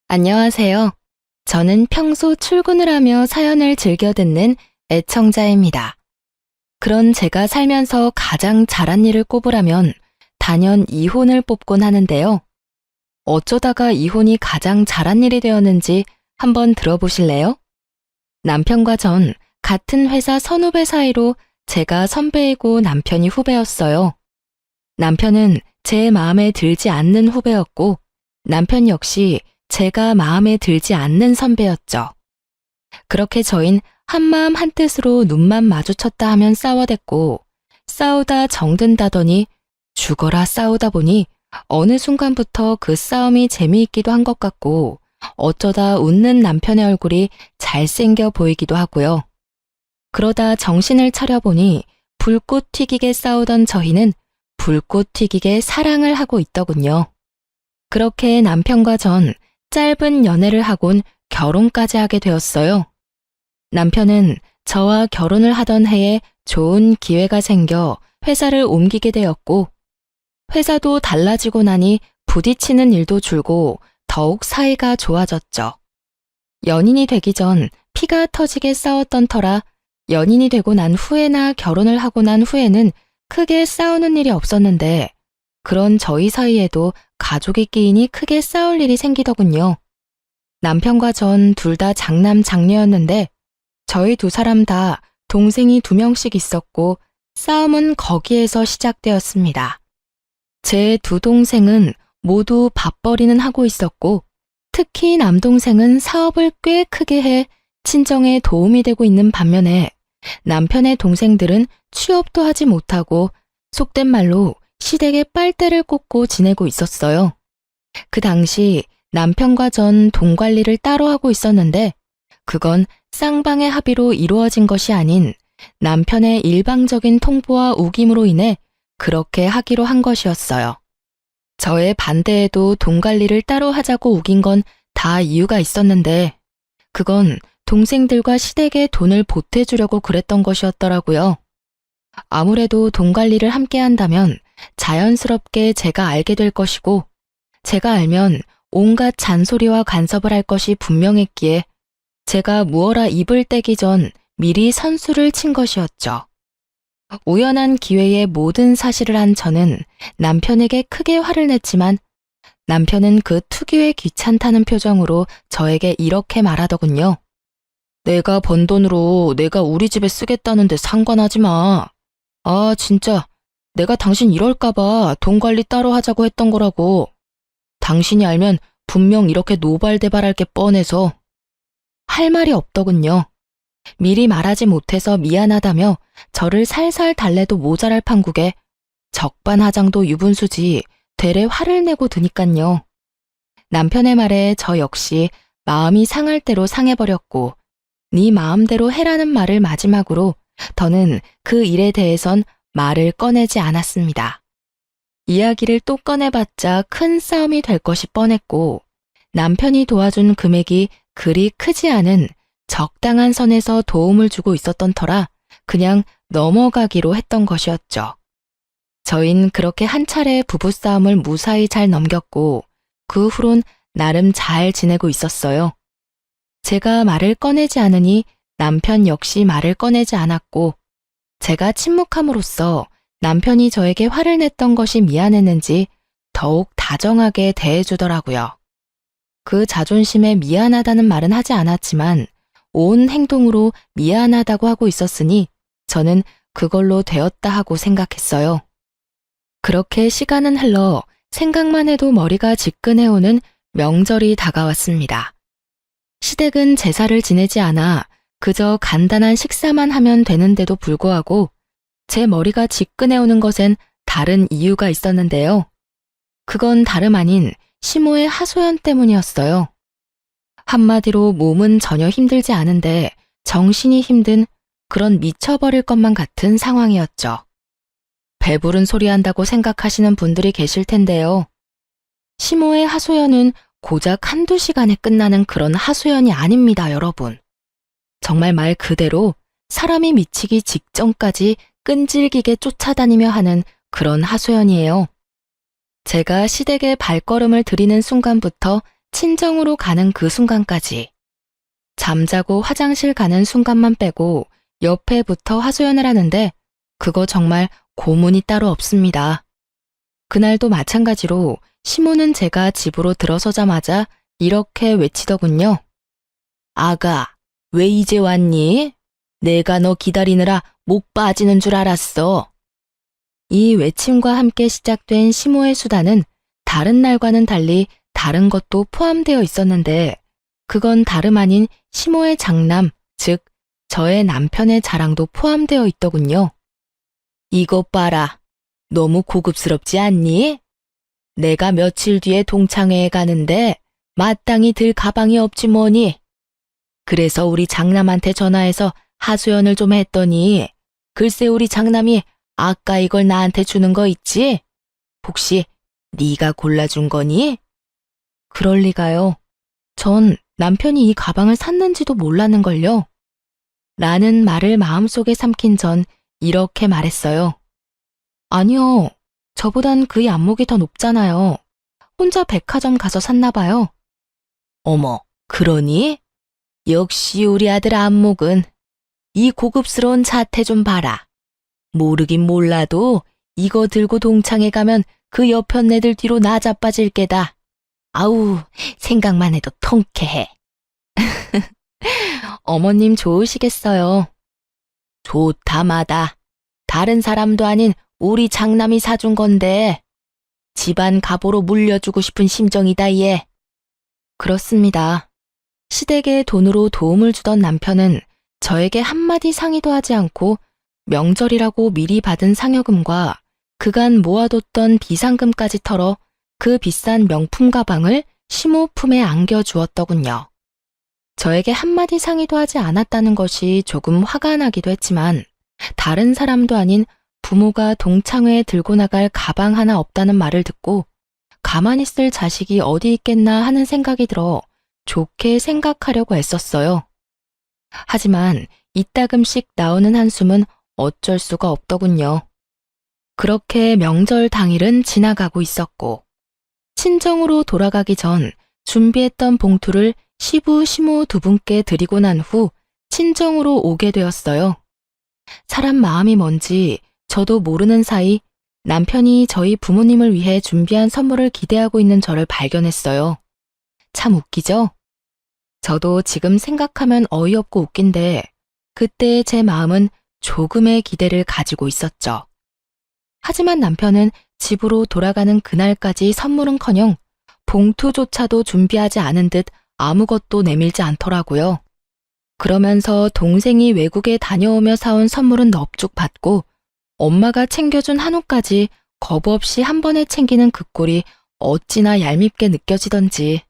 안녕하세요. 저는 평소 출근을 하며 사연을 즐겨 듣는 애청자입니다. 그런 제가 살면서 가장 잘한 일을 꼽으라면 단연 이혼을 뽑곤 하는데요. 어쩌다가 이혼이 가장 잘한 일이 되었는지 한번 들어보실래요? 남편과 전 같은 회사 선후배 사이로 제가 선배이고 남편이 후배였어요. 남편은 제 마음에 들지 않는 후배였고 남편 역시 제가 마음에 들지 않는 선배였죠. 그렇게 저흰 한마음 한뜻으로 눈만 마주쳤다 하면 싸워댔고 싸우다 정든다더니 죽어라 싸우다 보니 어느 순간부터 그 싸움이 재미있기도 한 것 같고 어쩌다 웃는 남편의 얼굴이 잘생겨 보이기도 하고요. 그러다 정신을 차려보니 불꽃 튀기게 싸우던 저희는 불꽃 튀기게 사랑을 하고 있더군요. 그렇게 남편과 전 짧은 연애를 하곤 결혼까지 하게 되었어요. 남편은 저와 결혼을 하던 해에 좋은 기회가 생겨 회사를 옮기게 되었고, 회사도 달라지고 나니 부딪히는 일도 줄고 더욱 사이가 좋아졌죠. 연인이 되기 전 피가 터지게 싸웠던 터라 연인이 되고 난 후에나 결혼을 하고 난 후에는 크게 싸우는 일이 없었는데, 그런 저희 사이에도 가족이 끼이니 크게 싸울 일이 생기더군요. 남편과 전 둘 다 장남 장녀였는데 저희 두 사람 다 동생이 2명씩 있었고 싸움은 거기에서 시작되었습니다. 제 두 동생은 모두 밥벌이는 하고 있었고 특히 남동생은 사업을 꽤 크게 해 친정에 도움이 되고 있는 반면에 남편의 동생들은 취업도 하지 못하고 속된 말로 시댁에 빨대를 꽂고 지내고 있었어요. 그 당시 남편과 전 돈 관리를 따로 하고 있었는데 그건 쌍방의 합의로 이루어진 것이 아닌 남편의 일방적인 통보와 우김으로 인해 그렇게 하기로 한 것이었어요. 저의 반대에도 돈 관리를 따로 하자고 우긴 건 다 이유가 있었는데 그건 동생들과 시댁에 돈을 보태주려고 그랬던 것이었더라고요. 아무래도 돈 관리를 함께 한다면 자연스럽게 제가 알게 될 것이고 제가 알면 온갖 잔소리와 간섭을 할 것이 분명했기에 제가 무어라 입을 떼기 전 미리 선수를 친 것이었죠. 우연한 기회에 모든 사실을 한 저는 남편에게 크게 화를 냈지만 남편은 그 특유의 귀찮다는 표정으로 저에게 이렇게 말하더군요. 내가 번 돈으로 내가 우리 집에 쓰겠다는데 상관하지 마. 아, 진짜 내가 당신 이럴까봐 돈 관리 따로 하자고 했던 거라고. 당신이 알면 분명 이렇게 노발대발할 게 뻔해서. 할 말이 없더군요. 미리 말하지 못해서 미안하다며 저를 살살 달래도 모자랄 판국에 적반하장도 유분수지 되레 화를 내고 드니깐요. 남편의 말에 저 역시 마음이 상할 대로 상해버렸고 네 마음대로 해라는 말을 마지막으로 더는 그 일에 대해선 말을 꺼내지 않았습니다. 이야기를 또 꺼내봤자 큰 싸움이 될 것이 뻔했고 남편이 도와준 금액이 그리 크지 않은 적당한 선에서 도움을 주고 있었던 터라 그냥 넘어가기로 했던 것이었죠. 저흰 그렇게 한 차례 부부싸움을 무사히 잘 넘겼고 그 후론 나름 잘 지내고 있었어요. 제가 말을 꺼내지 않으니 남편 역시 말을 꺼내지 않았고 제가 침묵함으로써 남편이 저에게 화를 냈던 것이 미안했는지 더욱 다정하게 대해주더라고요. 그 자존심에 미안하다는 말은 하지 않았지만 온 행동으로 미안하다고 하고 있었으니 저는 그걸로 되었다 하고 생각했어요. 그렇게 시간은 흘러 생각만 해도 머리가 지끈해오는 명절이 다가왔습니다. 시댁은 제사를 지내지 않아 그저 간단한 식사만 하면 되는데도 불구하고 제 머리가 지끈해오는 것엔 다른 이유가 있었는데요. 그건 다름 아닌 시모의 하소연 때문이었어요. 한마디로 몸은 전혀 힘들지 않은데 정신이 힘든 그런 미쳐버릴 것만 같은 상황이었죠. 배부른 소리 한다고 생각하시는 분들이 계실 텐데요. 시모의 하소연은 고작 한두 시간에 끝나는 그런 하소연이 아닙니다, 여러분. 정말 말 그대로 사람이 미치기 직전까지 끈질기게 쫓아다니며 하는 그런 하소연이에요. 제가 시댁에 발걸음을 들이는 순간부터 친정으로 가는 그 순간까지. 잠자고 화장실 가는 순간만 빼고 옆에 붙어 하소연을 하는데 그거 정말 고문이 따로 없습니다. 그날도 마찬가지로 시모는 제가 집으로 들어서자마자 이렇게 외치더군요. 아가, 왜 이제 왔니? 내가 너 기다리느라 목 빠지는 줄 알았어. 이 외침과 함께 시작된 시모의 수다는 다른 날과는 달리 다른 것도 포함되어 있었는데 그건 다름 아닌 시모의 장남, 즉 저의 남편의 자랑도 포함되어 있더군요. 이것 봐라. 너무 고급스럽지 않니? 내가 며칠 뒤에 동창회에 가는데 마땅히 들 가방이 없지 뭐니. 그래서 우리 장남한테 전화해서 하소연을 좀 했더니 글쎄 우리 장남이 아까 이걸 나한테 주는 거 있지? 혹시 네가 골라준 거니? 그럴 리가요. 전 남편이 이 가방을 샀는지도 몰랐는걸요. 라는 말을 마음속에 삼킨 전 이렇게 말했어요. 아니요. 저보단 그의 안목이 더 높잖아요. 혼자 백화점 가서 샀나 봐요. 어머, 그러니? 역시 우리 아들 안목은 이 고급스러운 자태 좀 봐라. 모르긴 몰라도 이거 들고 동창회 가면 그 여편네들 뒤로 나 자빠질 게다. 아우, 생각만 해도 통쾌해. 어머님 좋으시겠어요. 좋다마다. 다른 사람도 아닌 우리 장남이 사준 건데 집안 갑오로 물려주고 싶은 심정이다 얘. 그렇습니다. 시댁에 돈으로 도움을 주던 남편은 저에게 한마디 상의도 하지 않고 명절이라고 미리 받은 상여금과 그간 모아뒀던 비상금까지 털어 그 비싼 명품 가방을 시모 품에 안겨주었더군요. 저에게 한마디 상의도 하지 않았다는 것이 조금 화가 나기도 했지만 다른 사람도 아닌 부모가 동창회에 들고 나갈 가방 하나 없다는 말을 듣고 가만히 있을 자식이 어디 있겠나 하는 생각이 들어 좋게 생각하려고 애썼어요. 하지만 이따금씩 나오는 한숨은 어쩔 수가 없더군요. 그렇게 명절 당일은 지나가고 있었고 친정으로 돌아가기 전 준비했던 봉투를 시부, 시모 두 분께 드리고 난 후 친정으로 오게 되었어요. 사람 마음이 뭔지 저도 모르는 사이 남편이 저희 부모님을 위해 준비한 선물을 기대하고 있는 저를 발견했어요. 참 웃기죠? 저도 지금 생각하면 어이없고 웃긴데 그때의 제 마음은 조금의 기대를 가지고 있었죠. 하지만 남편은 집으로 돌아가는 그날까지 선물은커녕 봉투조차도 준비하지 않은 듯 아무것도 내밀지 않더라고요. 그러면서 동생이 외국에 다녀오며 사온 선물은 넙죽 받고 엄마가 챙겨준 한우까지 거부 없이 한 번에 챙기는 그 꼴이 어찌나 얄밉게 느껴지던지.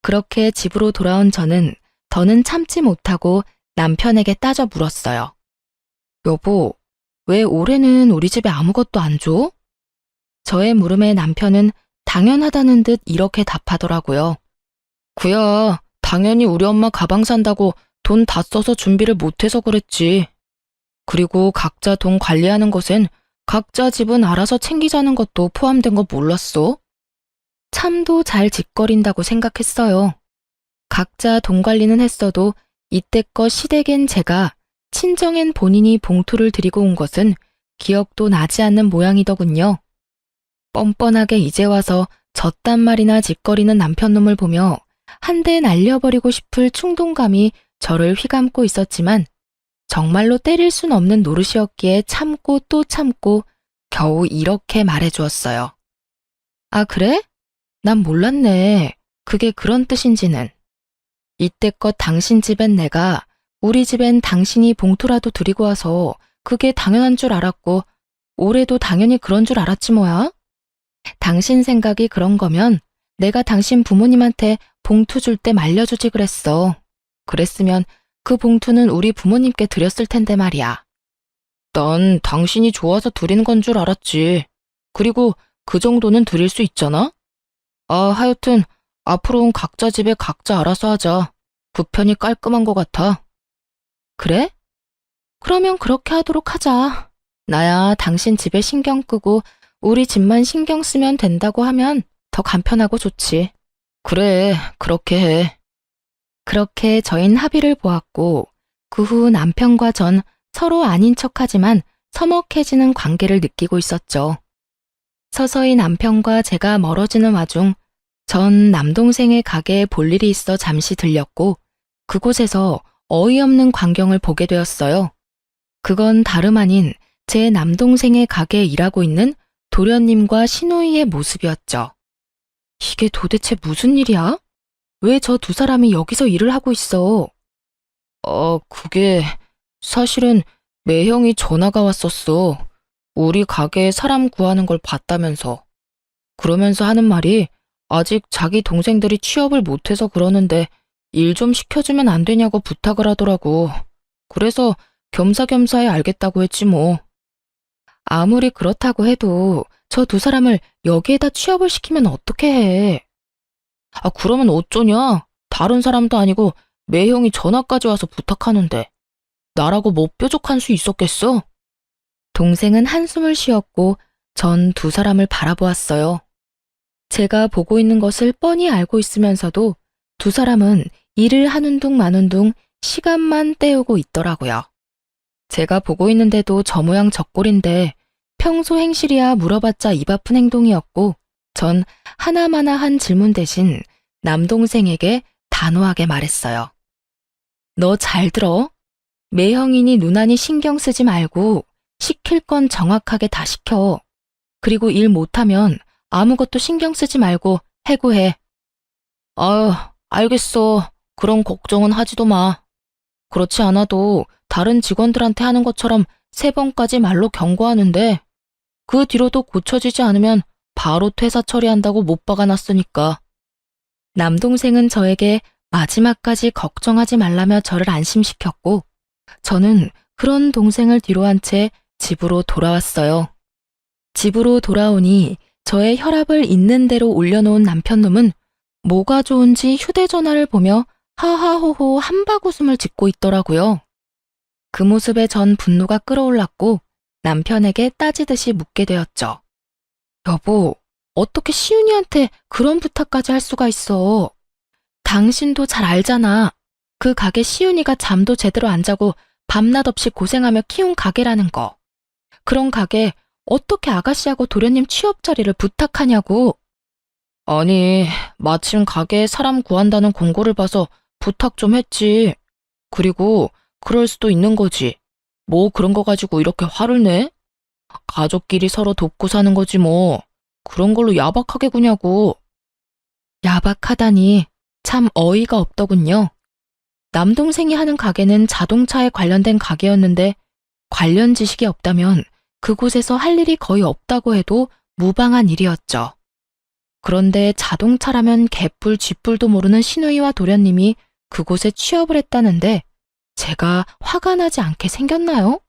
그렇게 집으로 돌아온 저는 더는 참지 못하고 남편에게 따져 물었어요. 여보, 왜 올해는 우리 집에 아무것도 안 줘? 저의 물음에 남편은 당연하다는 듯 이렇게 답하더라고요. 구야, 당연히 우리 엄마 가방 산다고 돈 다 써서 준비를 못해서 그랬지. 그리고 각자 돈 관리하는 것엔 각자 집은 알아서 챙기자는 것도 포함된 거 몰랐어? 참도 잘 짓거린다고 생각했어요. 각자 돈 관리는 했어도 이때껏 시댁엔 제가 친정엔 본인이 봉투를 드리고 온 것은 기억도 나지 않는 모양이더군요. 뻔뻔하게 이제 와서 젖단 말이나 짓거리는 남편놈을 보며 한 대 날려버리고 싶을 충동감이 저를 휘감고 있었지만 정말로 때릴 순 없는 노릇이었기에 참고 또 참고 겨우 이렇게 말해주었어요. 아, 그래? 난 몰랐네. 그게 그런 뜻인지는. 이때껏 당신 집엔 내가, 우리 집엔 당신이 봉투라도 드리고 와서 그게 당연한 줄 알았고 올해도 당연히 그런 줄 알았지 뭐야. 당신 생각이 그런 거면 내가 당신 부모님한테 봉투 줄 때 말려주지 그랬어. 그랬으면 그 봉투는 우리 부모님께 드렸을 텐데 말이야. 난 당신이 좋아서 드리는 건 줄 알았지. 그리고 그 정도는 드릴 수 있잖아? 하여튼 앞으로는 각자 집에 각자 알아서 하자. 그 편이 깔끔한 것 같아. 그래? 그러면 그렇게 하도록 하자. 나야 당신 집에 신경 끄고 우리 집만 신경 쓰면 된다고 하면 더 간편하고 좋지. 그래, 그렇게 해. 그렇게 저흰 합의를 보았고, 그 후 남편과 전 서로 아닌 척하지만 서먹해지는 관계를 느끼고 있었죠. 서서히 남편과 제가 멀어지는 와중, 전 남동생의 가게에 볼 일이 있어 잠시 들렸고, 그곳에서 어이없는 광경을 보게 되었어요. 그건 다름 아닌 제 남동생의 가게에 일하고 있는 도련님과 시누이의 모습이었죠. 이게 도대체 무슨 일이야? 왜 저 두 사람이 여기서 일을 하고 있어? 그게 사실은 매형이 전화가 왔었어. 우리 가게에 사람 구하는 걸 봤다면서. 그러면서 하는 말이 아직 자기 동생들이 취업을 못해서 그러는데 일 좀 시켜주면 안 되냐고 부탁을 하더라고. 그래서 겸사겸사에 알겠다고 했지 뭐. 아무리 그렇다고 해도 저 두 사람을 여기에다 취업을 시키면 어떻게 해? 그러면 어쩌냐? 다른 사람도 아니고 매형이 전화까지 와서 부탁하는데 나라고 뭐 뾰족한 수 있었겠어? 동생은 한숨을 쉬었고 전 두 사람을 바라보았어요. 제가 보고 있는 것을 뻔히 알고 있으면서도 두 사람은 일을 하는 둥 마는 둥 시간만 때우고 있더라고요. 제가 보고 있는데도 저 모양 저 꼴인데 평소 행실이야 물어봤자 입 아픈 행동이었고 전 하나마나한 질문 대신 남동생에게 단호하게 말했어요. 너 잘 들어? 매형이니 누나니 신경 쓰지 말고 시킬 건 정확하게 다 시켜. 그리고 일 못하면 아무것도 신경 쓰지 말고 해고해. 아유, 알겠어. 그런 걱정은 하지도 마. 그렇지 않아도 다른 직원들한테 하는 것처럼 3번까지 말로 경고하는데 그 뒤로도 고쳐지지 않으면 바로 퇴사 처리한다고 못 박아놨으니까. 남동생은 저에게 마지막까지 걱정하지 말라며 저를 안심시켰고 저는 그런 동생을 뒤로한 채 집으로 돌아왔어요. 집으로 돌아오니 저의 혈압을 있는 대로 올려놓은 남편놈은 뭐가 좋은지 휴대전화를 보며 하하호호 한바구음을 짓고 있더라고요. 그 모습에 전 분노가 끌어올랐고 남편에게 따지듯이 묻게 되었죠. 여보, 어떻게 시윤이한테 그런 부탁까지 할 수가 있어? 당신도 잘 알잖아. 그 가게 시윤이가 잠도 제대로 안 자고 밤낮 없이 고생하며 키운 가게라는 거. 그런 가게 어떻게 아가씨하고 도련님 취업 자리를 부탁하냐고. 아니, 마침 가게에 사람 구한다는 공고를 봐서 부탁 좀 했지. 그리고 그럴 수도 있는 거지. 뭐 그런 거 가지고 이렇게 화를 내? 가족끼리 서로 돕고 사는 거지 뭐. 그런 걸로 야박하게 구냐고. 야박하다니 참 어이가 없더군요. 남동생이 하는 가게는 자동차에 관련된 가게였는데 관련 지식이 없다면 그곳에서 할 일이 거의 없다고 해도 무방한 일이었죠. 그런데 자동차라면 개뿔 쥐뿔도 모르는 시누이와 도련님이 그곳에 취업을 했다는데 제가 화가 나지 않게 생겼나요?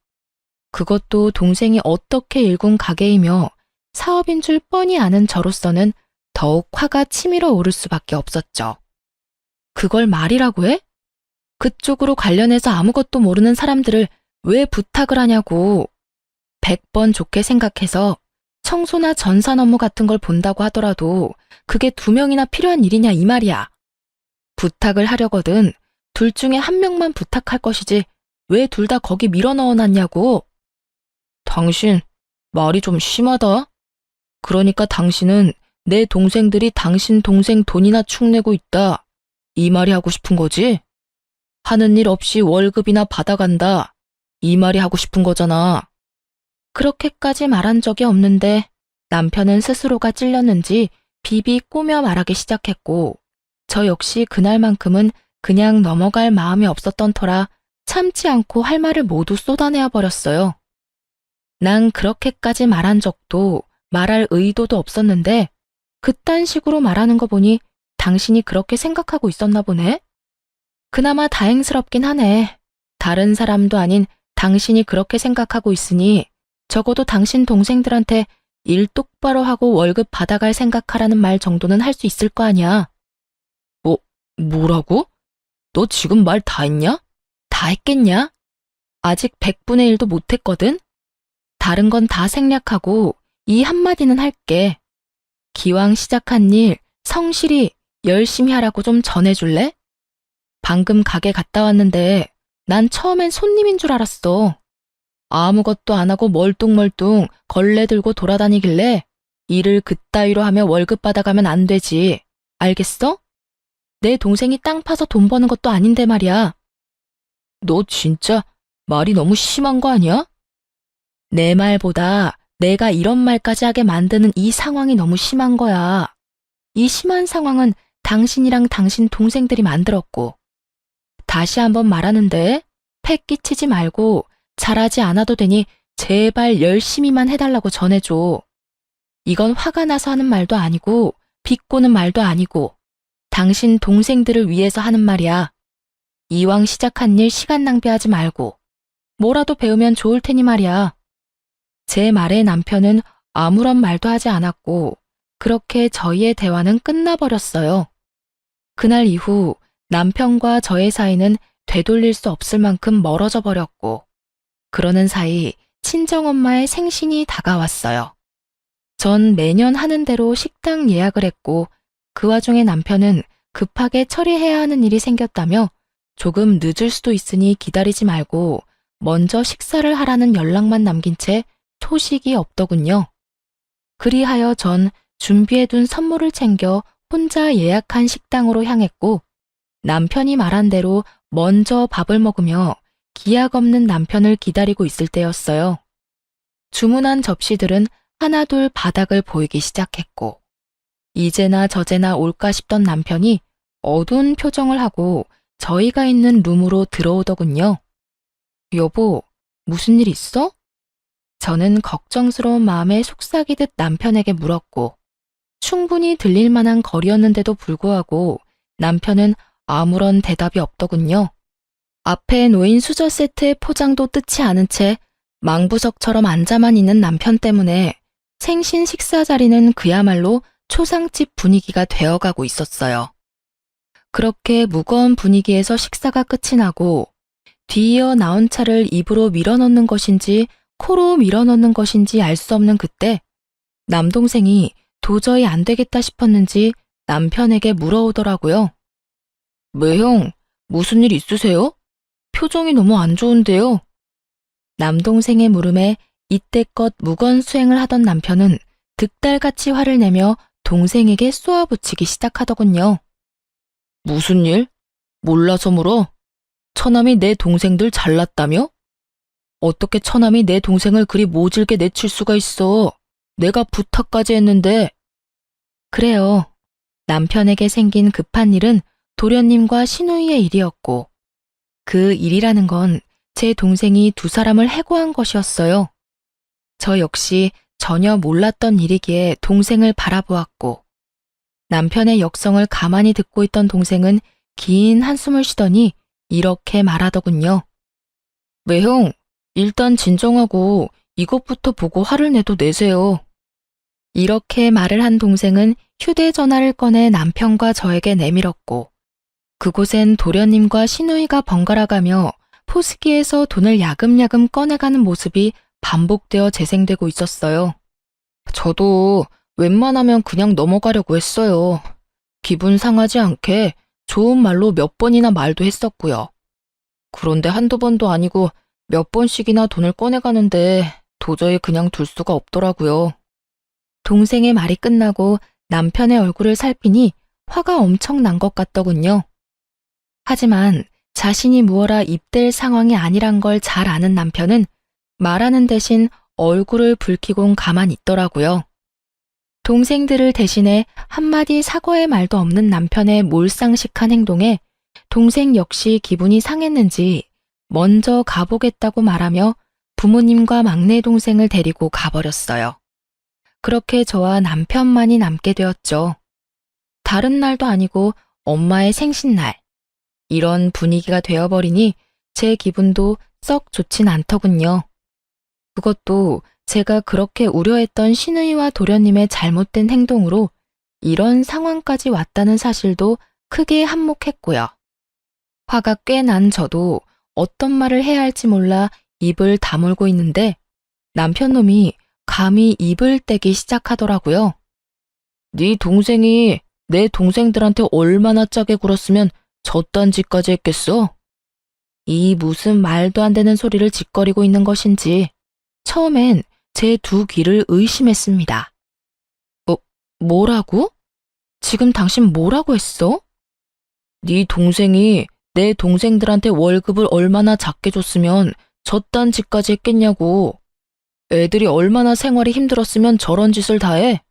그것도 동생이 어떻게 일군 가게이며 사업인 줄 뻔히 아는 저로서는 더욱 화가 치밀어 오를 수밖에 없었죠. 그걸 말이라고 해? 그쪽으로 관련해서 아무것도 모르는 사람들을 왜 부탁을 하냐고. 100번 좋게 생각해서 청소나 전산 업무 같은 걸 본다고 하더라도 그게 2명이나 필요한 일이냐 이 말이야. 부탁을 하려거든 둘 중에 한 명만 부탁할 것이지 왜 둘 다 거기 밀어 넣어놨냐고. 당신 말이 좀 심하다. 그러니까 당신은 내 동생들이 당신 동생 돈이나 축내고 있다. 이 말이 하고 싶은 거지? 하는 일 없이 월급이나 받아간다. 이 말이 하고 싶은 거잖아. 그렇게까지 말한 적이 없는데 남편은 스스로가 찔렸는지 비비 꼬며 말하기 시작했고 저 역시 그날만큼은 그냥 넘어갈 마음이 없었던 터라 참지 않고 할 말을 모두 쏟아내어 버렸어요. 난 그렇게까지 말한 적도 말할 의도도 없었는데 그딴 식으로 말하는 거 보니 당신이 그렇게 생각하고 있었나 보네? 그나마 다행스럽긴 하네. 다른 사람도 아닌 당신이 그렇게 생각하고 있으니 적어도 당신 동생들한테 일 똑바로 하고 월급 받아갈 생각하라는 말 정도는 할 수 있을 거 아니야. 뭐라고? 너 지금 말 다 했냐? 다 했겠냐? 아직 100분의 1도 못 했거든? 다른 건 다 생략하고 이 한마디는 할게. 기왕 시작한 일 성실히 열심히 하라고 좀 전해줄래? 방금 가게 갔다 왔는데 난 처음엔 손님인 줄 알았어. 아무것도 안 하고 멀뚱멀뚱 걸레 들고 돌아다니길래 일을 그따위로 하며 월급 받아가면 안 되지. 알겠어? 내 동생이 땅 파서 돈 버는 것도 아닌데 말이야. 너 진짜 말이 너무 심한 거 아니야? 내 말보다 내가 이런 말까지 하게 만드는 이 상황이 너무 심한 거야. 이 심한 상황은 당신이랑 당신 동생들이 만들었고. 다시 한번 말하는데 패 끼치지 말고 잘하지 않아도 되니 제발 열심히만 해달라고 전해줘. 이건 화가 나서 하는 말도 아니고 비꼬는 말도 아니고 당신 동생들을 위해서 하는 말이야. 이왕 시작한 일 시간 낭비하지 말고 뭐라도 배우면 좋을 테니 말이야. 제 말에 남편은 아무런 말도 하지 않았고 그렇게 저희의 대화는 끝나버렸어요. 그날 이후 남편과 저의 사이는 되돌릴 수 없을 만큼 멀어져 버렸고 그러는 사이 친정엄마의 생신이 다가왔어요. 전 매년 하는 대로 식당 예약을 했고 그 와중에 남편은 급하게 처리해야 하는 일이 생겼다며 조금 늦을 수도 있으니 기다리지 말고 먼저 식사를 하라는 연락만 남긴 채 소식이 없더군요. 그리하여 전 준비해둔 선물을 챙겨 혼자 예약한 식당으로 향했고 남편이 말한 대로 먼저 밥을 먹으며 기약 없는 남편을 기다리고 있을 때였어요. 주문한 접시들은 하나둘 바닥을 보이기 시작했고 이제나 저제나 올까 싶던 남편이 어두운 표정을 하고 저희가 있는 룸으로 들어오더군요. 여보, 무슨 일 있어? 저는 걱정스러운 마음에 속삭이듯 남편에게 물었고 충분히 들릴 만한 거리였는데도 불구하고 남편은 아무런 대답이 없더군요. 앞에 놓인 수저 세트의 포장도 뜯지 않은 채 망부석처럼 앉아만 있는 남편 때문에 생신 식사 자리는 그야말로 초상집 분위기가 되어가고 있었어요. 그렇게 무거운 분위기에서 식사가 끝이 나고 뒤이어 나온 차를 입으로 밀어넣는 것인지 코로 밀어넣는 것인지 알 수 없는 그때 남동생이 도저히 안 되겠다 싶었는지 남편에게 물어오더라고요. 왜 형, 무슨 일 있으세요? 표정이 너무 안 좋은데요. 남동생의 물음에 이때껏 무건수행을 하던 남편은 득달같이 화를 내며 동생에게 쏘아붙이기 시작하더군요. 무슨 일? 몰라서 물어? 처남이 내 동생들 잘났다며? 어떻게 처남이 내 동생을 그리 모질게 내칠 수가 있어? 내가 부탁까지 했는데. 그래요. 남편에게 생긴 급한 일은 도련님과 시누이의 일이었고 그 일이라는 건 제 동생이 두 사람을 해고한 것이었어요. 저 역시 전혀 몰랐던 일이기에 동생을 바라보았고 남편의 역성을 가만히 듣고 있던 동생은 긴 한숨을 쉬더니 이렇게 말하더군요. 왜 형, 일단 진정하고 이것부터 보고 화를 내도 내세요. 이렇게 말을 한 동생은 휴대전화를 꺼내 남편과 저에게 내밀었고 그곳엔 도련님과 시누이가 번갈아가며 포스기에서 돈을 야금야금 꺼내가는 모습이 반복되어 재생되고 있었어요. 저도 웬만하면 그냥 넘어가려고 했어요. 기분 상하지 않게 좋은 말로 몇 번이나 말도 했었고요. 그런데 한두 번도 아니고 몇 번씩이나 돈을 꺼내가는데 도저히 그냥 둘 수가 없더라고요. 동생의 말이 끝나고 남편의 얼굴을 살피니 화가 엄청 난 것 같더군요. 하지만 자신이 무어라 입댈 상황이 아니란 걸 잘 아는 남편은 말하는 대신 얼굴을 붉히곤 가만히 있더라고요. 동생들을 대신해 한마디 사과의 말도 없는 남편의 몰상식한 행동에 동생 역시 기분이 상했는지 먼저 가보겠다고 말하며 부모님과 막내 동생을 데리고 가버렸어요. 그렇게 저와 남편만이 남게 되었죠. 다른 날도 아니고 엄마의 생신날. 이런 분위기가 되어버리니 제 기분도 썩 좋진 않더군요. 그것도 제가 그렇게 우려했던 시누이와 도련님의 잘못된 행동으로 이런 상황까지 왔다는 사실도 크게 한몫했고요. 화가 꽤 난 저도 어떤 말을 해야 할지 몰라 입을 다물고 있는데 남편 놈이 감히 입을 떼기 시작하더라고요. 네 동생이 내 동생들한테 얼마나 짜게 굴었으면 저딴 짓까지 했겠어? 이 무슨 말도 안 되는 소리를 짓거리고 있는 것인지 처음엔 제 두 귀를 의심했습니다. 뭐라고? 지금 당신 뭐라고 했어? 네 동생이 내 동생들한테 월급을 얼마나 작게 줬으면 저딴 짓까지 했겠냐고. 애들이 얼마나 생활이 힘들었으면 저런 짓을 다 해?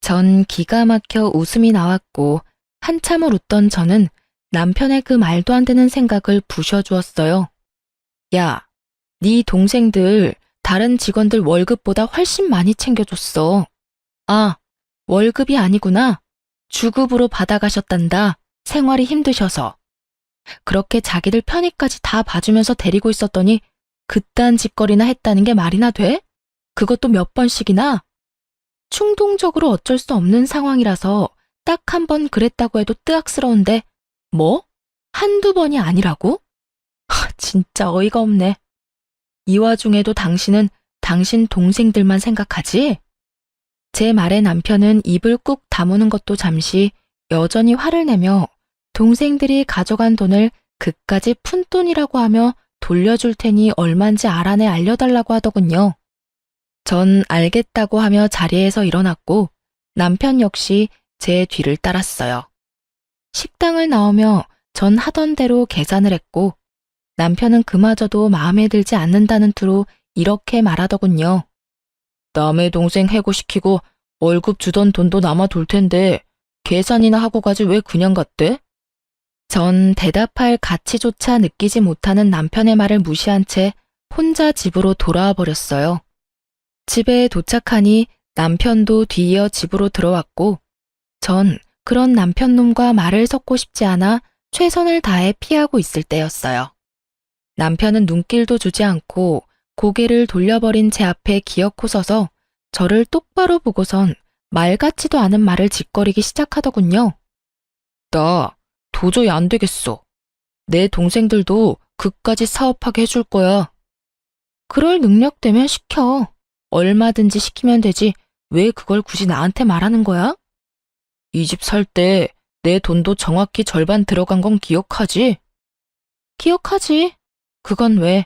전 기가 막혀 웃음이 나왔고 한참을 웃던 저는 남편의 그 말도 안 되는 생각을 부셔주었어요. 야, 네 동생들 다른 직원들 월급보다 훨씬 많이 챙겨줬어. 아, 월급이 아니구나. 주급으로 받아가셨단다. 생활이 힘드셔서. 그렇게 자기들 편의까지 다 봐주면서 데리고 있었더니 그딴 짓거리나 했다는 게 말이나 돼? 그것도 몇 번씩이나? 충동적으로 어쩔 수 없는 상황이라서 딱 한 번 그랬다고 해도 뜨악스러운데 뭐? 한두 번이 아니라고? 진짜 어이가 없네. 이 와중에도 당신은 당신 동생들만 생각하지? 제 말에 남편은 입을 꾹 다무는 것도 잠시 여전히 화를 내며 동생들이 가져간 돈을 그까지 푼돈이라고 하며 돌려줄 테니 얼만지 알아내 알려달라고 하더군요. 전 알겠다고 하며 자리에서 일어났고 남편 역시 제 뒤를 따랐어요. 식당을 나오며 전 하던 대로 계산을 했고 남편은 그마저도 마음에 들지 않는다는 투로 이렇게 말하더군요. 남의 동생 해고시키고 월급 주던 돈도 남아돌 텐데 계산이나 하고 가지 왜 그냥 갔대? 전 대답할 가치조차 느끼지 못하는 남편의 말을 무시한 채 혼자 집으로 돌아와 버렸어요. 집에 도착하니 남편도 뒤이어 집으로 들어왔고 전 그런 남편놈과 말을 섞고 싶지 않아 최선을 다해 피하고 있을 때였어요. 남편은 눈길도 주지 않고 고개를 돌려버린 제 앞에 기어코 서서 저를 똑바로 보고선 말 같지도 않은 말을 짓거리기 시작하더군요. 나 도저히 안 되겠어. 내 동생들도 그까지 사업하게 해줄 거야. 그럴 능력 되면 시켜. 얼마든지 시키면 되지. 왜 그걸 굳이 나한테 말하는 거야? 이 집 살 때 내 돈도 정확히 절반 들어간 건 기억하지? 기억하지. 그건 왜?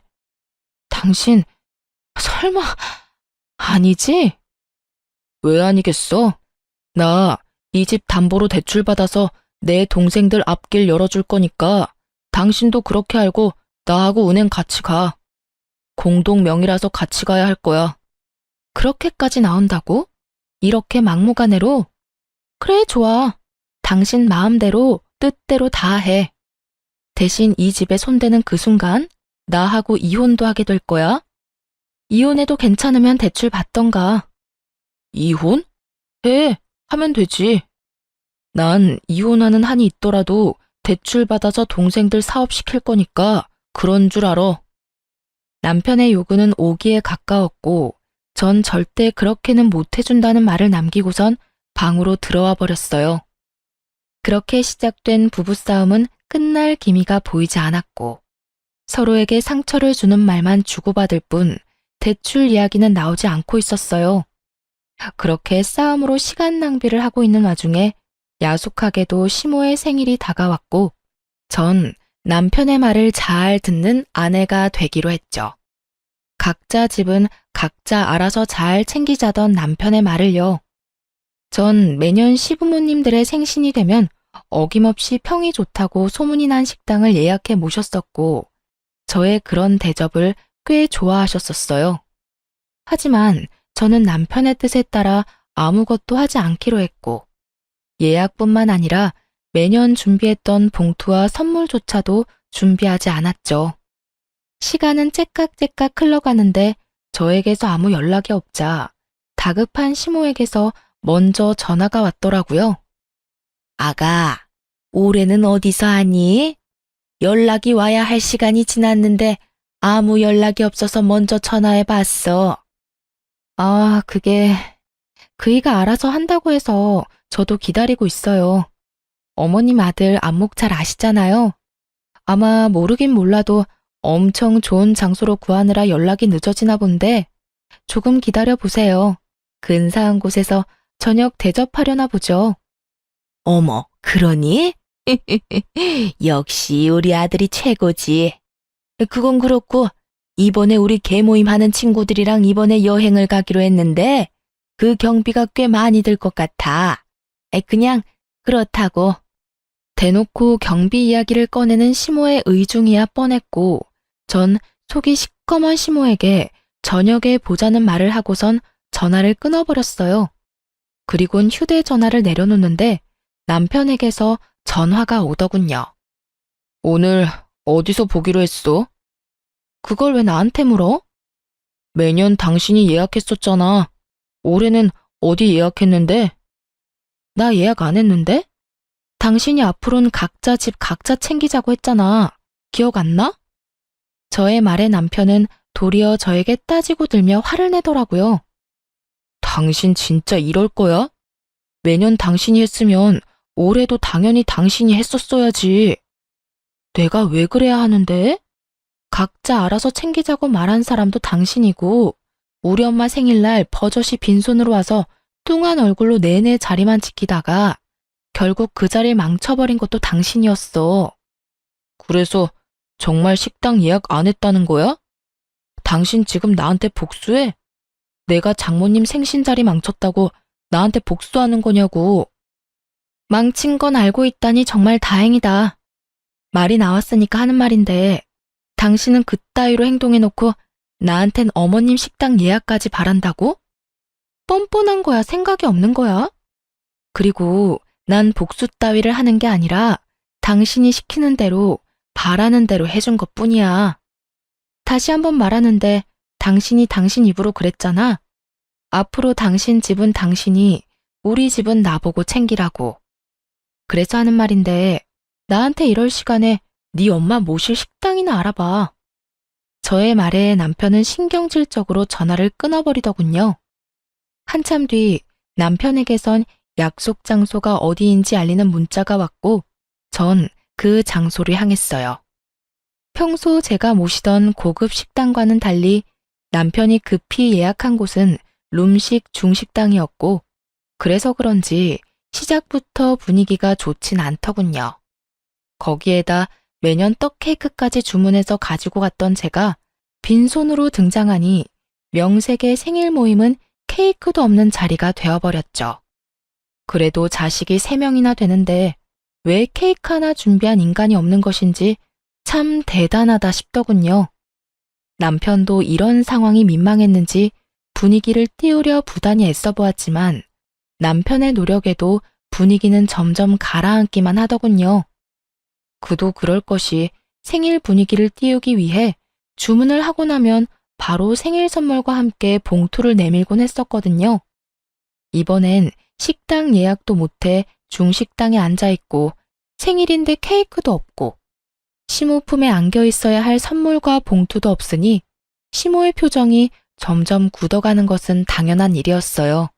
당신 설마 아니지? 왜 아니겠어? 나 이 집 담보로 대출 받아서 내 동생들 앞길 열어줄 거니까 당신도 그렇게 알고 나하고 은행 같이 가. 공동 명의라서 같이 가야 할 거야. 그렇게까지 나온다고? 이렇게 막무가내로? 그래, 좋아. 당신 마음대로 뜻대로 다 해. 대신 이 집에 손대는 그 순간 나하고 이혼도 하게 될 거야. 이혼해도 괜찮으면 대출 받던가. 이혼? 하면 되지. 난 이혼하는 한이 있더라도 대출 받아서 동생들 사업시킬 거니까 그런 줄 알아. 남편의 요구는 오기에 가까웠고 전 절대 그렇게는 못 해준다는 말을 남기고선 방으로 들어와 버렸어요. 그렇게 시작된 부부싸움은 끝날 기미가 보이지 않았고 서로에게 상처를 주는 말만 주고받을 뿐 대출 이야기는 나오지 않고 있었어요. 그렇게 싸움으로 시간 낭비를 하고 있는 와중에 야속하게도 시모의 생일이 다가왔고 전 남편의 말을 잘 듣는 아내가 되기로 했죠. 각자 집은 각자 알아서 잘 챙기자던 남편의 말을요. 전 매년 시부모님들의 생신이 되면 어김없이 평이 좋다고 소문이 난 식당을 예약해 모셨었고 저의 그런 대접을 꽤 좋아하셨었어요. 하지만 저는 남편의 뜻에 따라 아무것도 하지 않기로 했고 예약뿐만 아니라 매년 준비했던 봉투와 선물조차도 준비하지 않았죠. 시간은 째깍째깍 흘러가는데 저에게서 아무 연락이 없자 다급한 시모에게서 먼저 전화가 왔더라고요. 아가, 올해는 어디서 하니? 연락이 와야 할 시간이 지났는데 아무 연락이 없어서 먼저 전화해 봤어. 아, 그게 그이가 알아서 한다고 해서 저도 기다리고 있어요. 어머님 아들 안목 잘 아시잖아요. 아마 모르긴 몰라도 엄청 좋은 장소로 구하느라 연락이 늦어지나 본데 조금 기다려 보세요. 근사한 곳에서 저녁 대접하려나 보죠. 어머, 그러니? 역시 우리 아들이 최고지. 그건 그렇고, 이번에 우리 개모임 하는 친구들이랑 이번에 여행을 가기로 했는데, 그 경비가 꽤 많이 들 것 같아. 그냥 그렇다고. 대놓고 경비 이야기를 꺼내는 시모의 의중이야 뻔했고, 전 속이 시꺼먼 시모에게 저녁에 보자는 말을 하고선 전화를 끊어버렸어요. 그리곤 휴대전화를 내려놓는데 남편에게서 전화가 오더군요. 오늘 어디서 보기로 했어? 그걸 왜 나한테 물어? 매년 당신이 예약했었잖아. 올해는 어디 예약했는데? 나 예약 안 했는데? 당신이 앞으로는 각자 집 각자 챙기자고 했잖아. 기억 안 나? 저의 말에 남편은 도리어 저에게 따지고 들며 화를 내더라고요. 당신 진짜 이럴 거야? 매년 당신이 했으면 올해도 당연히 당신이 했었어야지. 내가 왜 그래야 하는데? 각자 알아서 챙기자고 말한 사람도 당신이고, 우리 엄마 생일날 버젓이 빈손으로 와서 뚱한 얼굴로 내내 자리만 지키다가 결국 그 자리를 망쳐버린 것도 당신이었어. 그래서 정말 식당 예약 안 했다는 거야? 당신 지금 나한테 복수해? 내가 장모님 생신 자리 망쳤다고 나한테 복수하는 거냐고. 망친 건 알고 있다니 정말 다행이다. 말이 나왔으니까 하는 말인데, 당신은 그따위로 행동해놓고 나한텐 어머님 식당 예약까지 바란다고? 뻔뻔한 거야, 생각이 없는 거야? 그리고 난 복수 따위를 하는 게 아니라 당신이 시키는 대로 바라는 대로 해준 것뿐이야. 다시 한번 말하는데 당신이 당신 입으로 그랬잖아. 앞으로 당신 집은 당신이, 우리 집은 나보고 챙기라고. 그래서 하는 말인데 나한테 이럴 시간에 네 엄마 모실 식당이나 알아봐. 저의 말에 남편은 신경질적으로 전화를 끊어버리더군요. 한참 뒤 남편에게선 약속 장소가 어디인지 알리는 문자가 왔고 전 그 장소를 향했어요. 평소 제가 모시던 고급 식당과는 달리 남편이 급히 예약한 곳은 룸식 중식당이었고 그래서 그런지 시작부터 분위기가 좋진 않더군요. 거기에다 매년 떡 케이크까지 주문해서 가지고 갔던 제가 빈손으로 등장하니 명색의 생일 모임은 케이크도 없는 자리가 되어버렸죠. 그래도 자식이 3명이나 되는데 왜 케이크 하나 준비한 인간이 없는 것인지 참 대단하다 싶더군요. 남편도 이런 상황이 민망했는지 분위기를 띄우려 부단히 애써보았지만 남편의 노력에도 분위기는 점점 가라앉기만 하더군요. 그도 그럴 것이 생일 분위기를 띄우기 위해 주문을 하고 나면 바로 생일 선물과 함께 봉투를 내밀곤 했었거든요. 이번엔 식당 예약도 못해 중식당에 앉아있고 생일인데 케이크도 없고 시모품에 안겨 있어야 할 선물과 봉투도 없으니 시모의 표정이 점점 굳어가는 것은 당연한 일이었어요.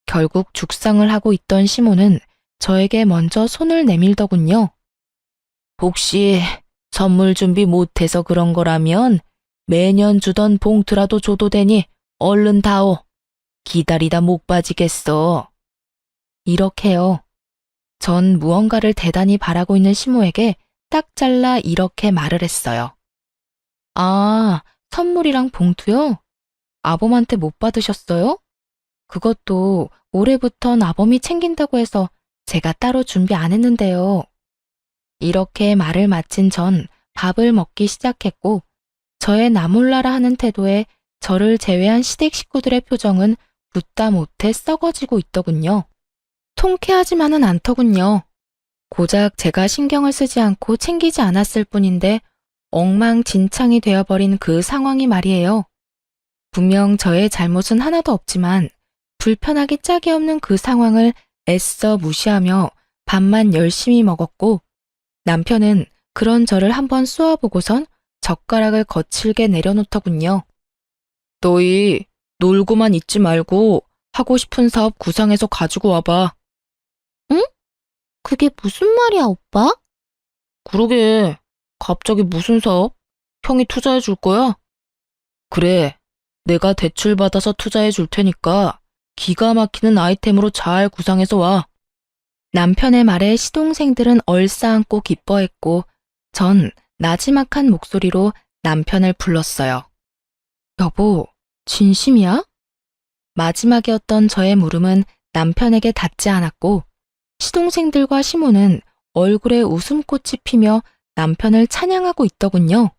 결국 죽상을 하고 있던 시모는 저에게 먼저 손을 내밀더군요. 혹시 선물 준비 못해서 그런 거라면 매년 주던 봉투라도 줘도 되니 얼른 다오. 기다리다 못 빠지겠어. 이렇게요. 전 무언가를 대단히 바라고 있는 시모에게 딱 잘라 이렇게 말을 했어요. 아, 선물이랑 봉투요? 아범한테 못 받으셨어요? 그것도 올해부턴 아범이 챙긴다고 해서 제가 따로 준비 안 했는데요. 이렇게 말을 마친 전 밥을 먹기 시작했고 저의 나몰라라 하는 태도에 저를 제외한 시댁 식구들의 표정은 붓다 못해 썩어지고 있더군요. 통쾌하지만은 않더군요. 고작 제가 신경을 쓰지 않고 챙기지 않았을 뿐인데 엉망진창이 되어버린 그 상황이 말이에요. 분명 저의 잘못은 하나도 없지만 불편하기 짝이 없는 그 상황을 애써 무시하며 밥만 열심히 먹었고 남편은 그런 저를 한번 쏘아보고선 젓가락을 거칠게 내려놓더군요. 너희 놀고만 있지 말고 하고 싶은 사업 구상해서 가지고 와봐. 응? 그게 무슨 말이야, 오빠? 그러게. 갑자기 무슨 사업? 형이 투자해 줄 거야? 그래. 내가 대출 받아서 투자해 줄 테니까 기가 막히는 아이템으로 잘 구상해서 와. 남편의 말에 시동생들은 얼싸안고 기뻐했고 전 나지막한 목소리로 남편을 불렀어요. 여보, 진심이야? 마지막이었던 저의 물음은 남편에게 닿지 않았고 시동생들과 시모는 얼굴에 웃음꽃이 피며 남편을 찬양하고 있더군요.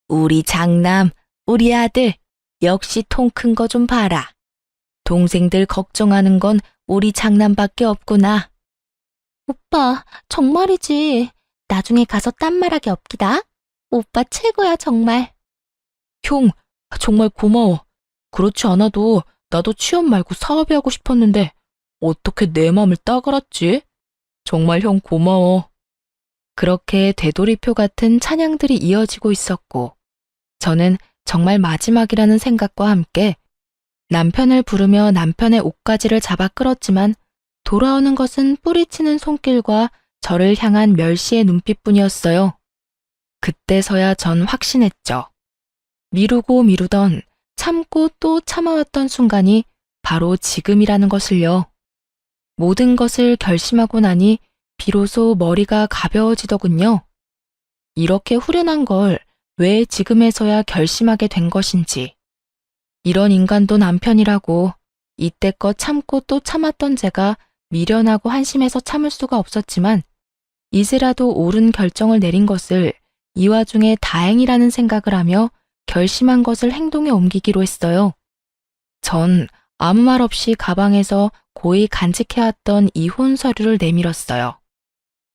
우리 장남, 우리 아들, 역시 통 큰 거 좀 봐라. 동생들 걱정하는 건 우리 장남밖에 없구나. 오빠, 정말이지. 나중에 가서 딴 말하기 없기다. 오빠 최고야, 정말. 형, 정말 고마워. 그렇지 않아도 나도 취업 말고 사업이 하고 싶었는데 어떻게 내 맘을 딱 알았지? 정말 형 고마워. 그렇게 되돌이표 같은 찬양들이 이어지고 있었고 저는 정말 마지막이라는 생각과 함께 남편을 부르며 남편의 옷가지를 잡아 끌었지만 돌아오는 것은 뿌리치는 손길과 저를 향한 멸시의 눈빛뿐이었어요. 그때서야 전 확신했죠. 미루고 미루던 참고 또 참아왔던 순간이 바로 지금이라는 것을요. 모든 것을 결심하고 나니 비로소 머리가 가벼워지더군요. 이렇게 후련한 걸 왜 지금에서야 결심하게 된 것인지. 이런 인간도 남편이라고 이때껏 참고 또 참았던 제가 미련하고 한심해서 참을 수가 없었지만 이제라도 옳은 결정을 내린 것을 이 와중에 다행이라는 생각을 하며 결심한 것을 행동에 옮기기로 했어요. 전 아무 말 없이 가방에서 고이 간직해왔던 이혼 서류를 내밀었어요.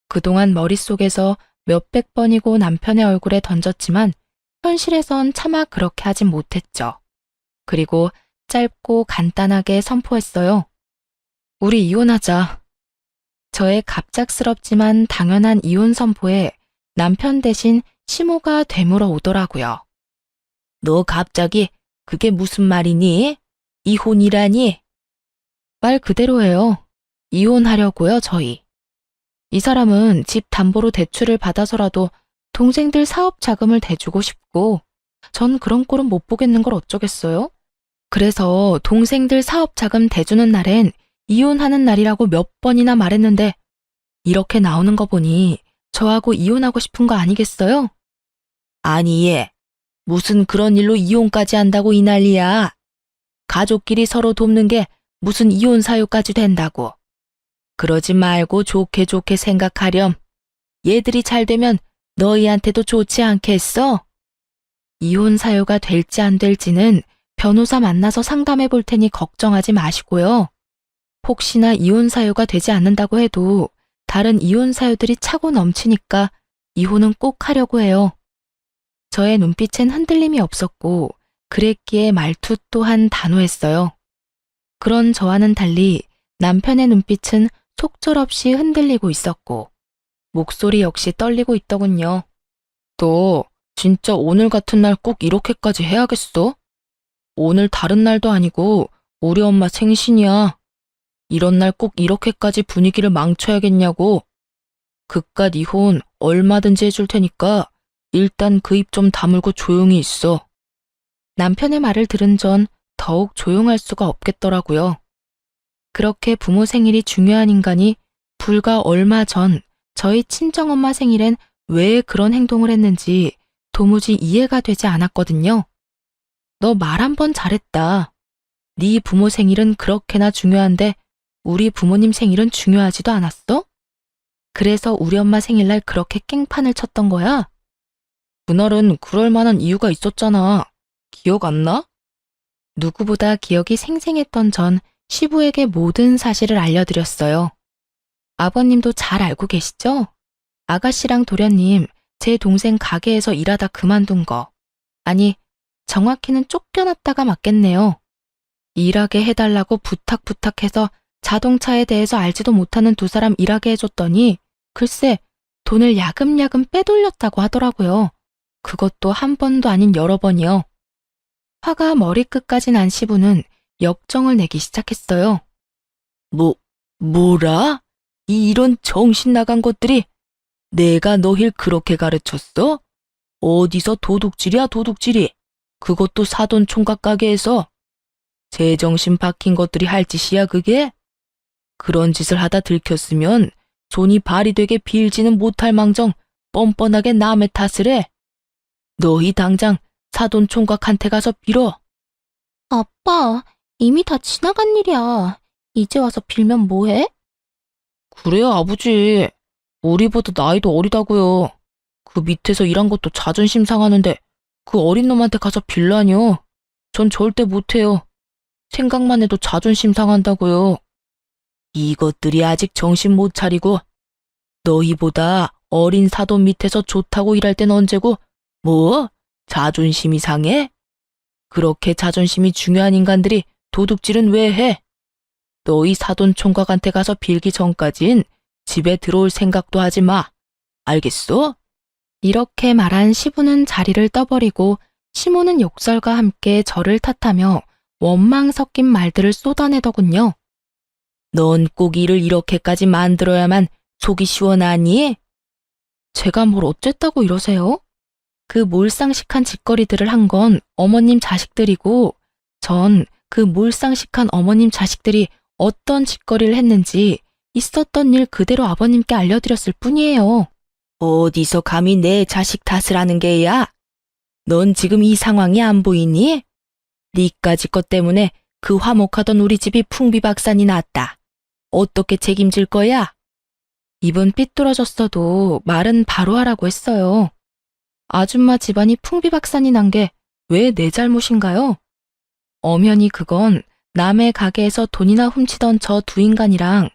그동안 머릿속에서 몇백 번이고 남편의 얼굴에 던졌지만 현실에선 차마 그렇게 하진 못했죠. 그리고 짧고 간단하게 선포했어요. 우리 이혼하자. 저의 갑작스럽지만 당연한 이혼 선포에 남편 대신 시모가 되물어 오더라고요. 너 갑자기 그게 무슨 말이니? 이혼이라니? 말 그대로예요. 이혼하려고요, 저희. 이 사람은 집 담보로 대출을 받아서라도 동생들 사업 자금을 대주고 싶고 전 그런 꼴은 못 보겠는 걸 어쩌겠어요? 그래서 동생들 사업 자금 대주는 날엔 이혼하는 날이라고 몇 번이나 말했는데 이렇게 나오는 거 보니 저하고 이혼하고 싶은 거 아니겠어요? 아니 얘, 무슨 그런 일로 이혼까지 한다고 이 난리야. 가족끼리 서로 돕는 게 무슨 이혼 사유까지 된다고. 그러지 말고 좋게 좋게 생각하렴. 얘들이 잘 되면 너희한테도 좋지 않겠어? 이혼 사유가 될지 안 될지는 변호사 만나서 상담해 볼 테니 걱정하지 마시고요. 혹시나 이혼 사유가 되지 않는다고 해도 다른 이혼 사유들이 차고 넘치니까 이혼은 꼭 하려고 해요. 저의 눈빛엔 흔들림이 없었고 그랬기에 말투 또한 단호했어요. 그런 저와는 달리 남편의 눈빛은 속절없이 흔들리고 있었고 목소리 역시 떨리고 있더군요. 너 진짜 오늘 같은 날 꼭 이렇게까지 해야겠어? 오늘 다른 날도 아니고 우리 엄마 생신이야. 이런 날 꼭 이렇게까지 분위기를 망쳐야겠냐고. 그깟 이혼 얼마든지 해줄 테니까 일단 그 입 좀 다물고 조용히 있어. 남편의 말을 들은 전 더욱 조용할 수가 없겠더라고요. 그렇게 부모 생일이 중요한 인간이 불과 얼마 전 저희 친정엄마 생일엔 왜 그런 행동을 했는지 도무지 이해가 되지 않았거든요. 너 말 한 번 잘했다. 네 부모 생일은 그렇게나 중요한데 우리 부모님 생일은 중요하지도 않았어? 그래서 우리 엄마 생일날 그렇게 깽판을 쳤던 거야? 그날은 그럴 만한 이유가 있었잖아. 기억 안 나? 누구보다 기억이 생생했던 전 시부에게 모든 사실을 알려드렸어요. 아버님도 잘 알고 계시죠? 아가씨랑 도련님, 제 동생 가게에서 일하다 그만둔 거. 아니, 정확히는 쫓겨났다가 맞겠네요. 일하게 해달라고 부탁해서 자동차에 대해서 알지도 못하는 두 사람 일하게 해줬더니 글쎄 돈을 야금야금 빼돌렸다고 하더라고요. 그것도 한 번도 아닌 여러 번이요. 화가 머리끝까지 난 시부는 역정을 내기 시작했어요. 뭐라? 이런 정신 나간 것들이 내가 너힐 그렇게 가르쳤어? 어디서 도둑질이야 도둑질이. 그것도 사돈 총각 가게에서. 제정신 박힌 것들이 할 짓이야 그게? 그런 짓을 하다 들켰으면 손이 발이 되게 빌지는 못할 망정 뻔뻔하게 남의 탓을 해. 너희 당장 사돈 총각한테 가서 빌어. 아빠, 이미 다 지나간 일이야. 이제 와서 빌면 뭐해? 그래요, 아버지. 우리보다 나이도 어리다고요. 그 밑에서 일한 것도 자존심 상하는데 그 어린 놈한테 가서 빌라뇨. 전 절대 못해요. 생각만 해도 자존심 상한다고요. 이것들이 아직 정신 못 차리고 너희보다 어린 사돈 밑에서 좋다고 일할 땐 언제고 뭐? 자존심이 상해? 그렇게 자존심이 중요한 인간들이 도둑질은 왜 해? 너희 사돈 총각한테 가서 빌기 전까진 집에 들어올 생각도 하지 마. 알겠어? 이렇게 말한 시부는 자리를 떠버리고 시모는 욕설과 함께 저를 탓하며 원망 섞인 말들을 쏟아내더군요. 넌 꼭 일을 이렇게까지 만들어야만 속이 시원하니? 제가 뭘 어쨌다고 이러세요? 그 몰상식한 짓거리들을 한 건 어머님 자식들이고 전 그 몰상식한 어머님 자식들이 어떤 짓거리를 했는지 있었던 일 그대로 아버님께 알려드렸을 뿐이에요. 어디서 감히 내 자식 탓을 하는 게야? 넌 지금 이 상황이 안 보이니? 니까지 것 때문에 그 화목하던 우리 집이 풍비박산이 났다. 어떻게 책임질 거야? 입은 삐뚤어졌어도 말은 바로 하라고 했어요. 아줌마 집안이 풍비박산이 난 게 왜 내 잘못인가요? 엄연히 그건 남의 가게에서 돈이나 훔치던 저 두 인간이랑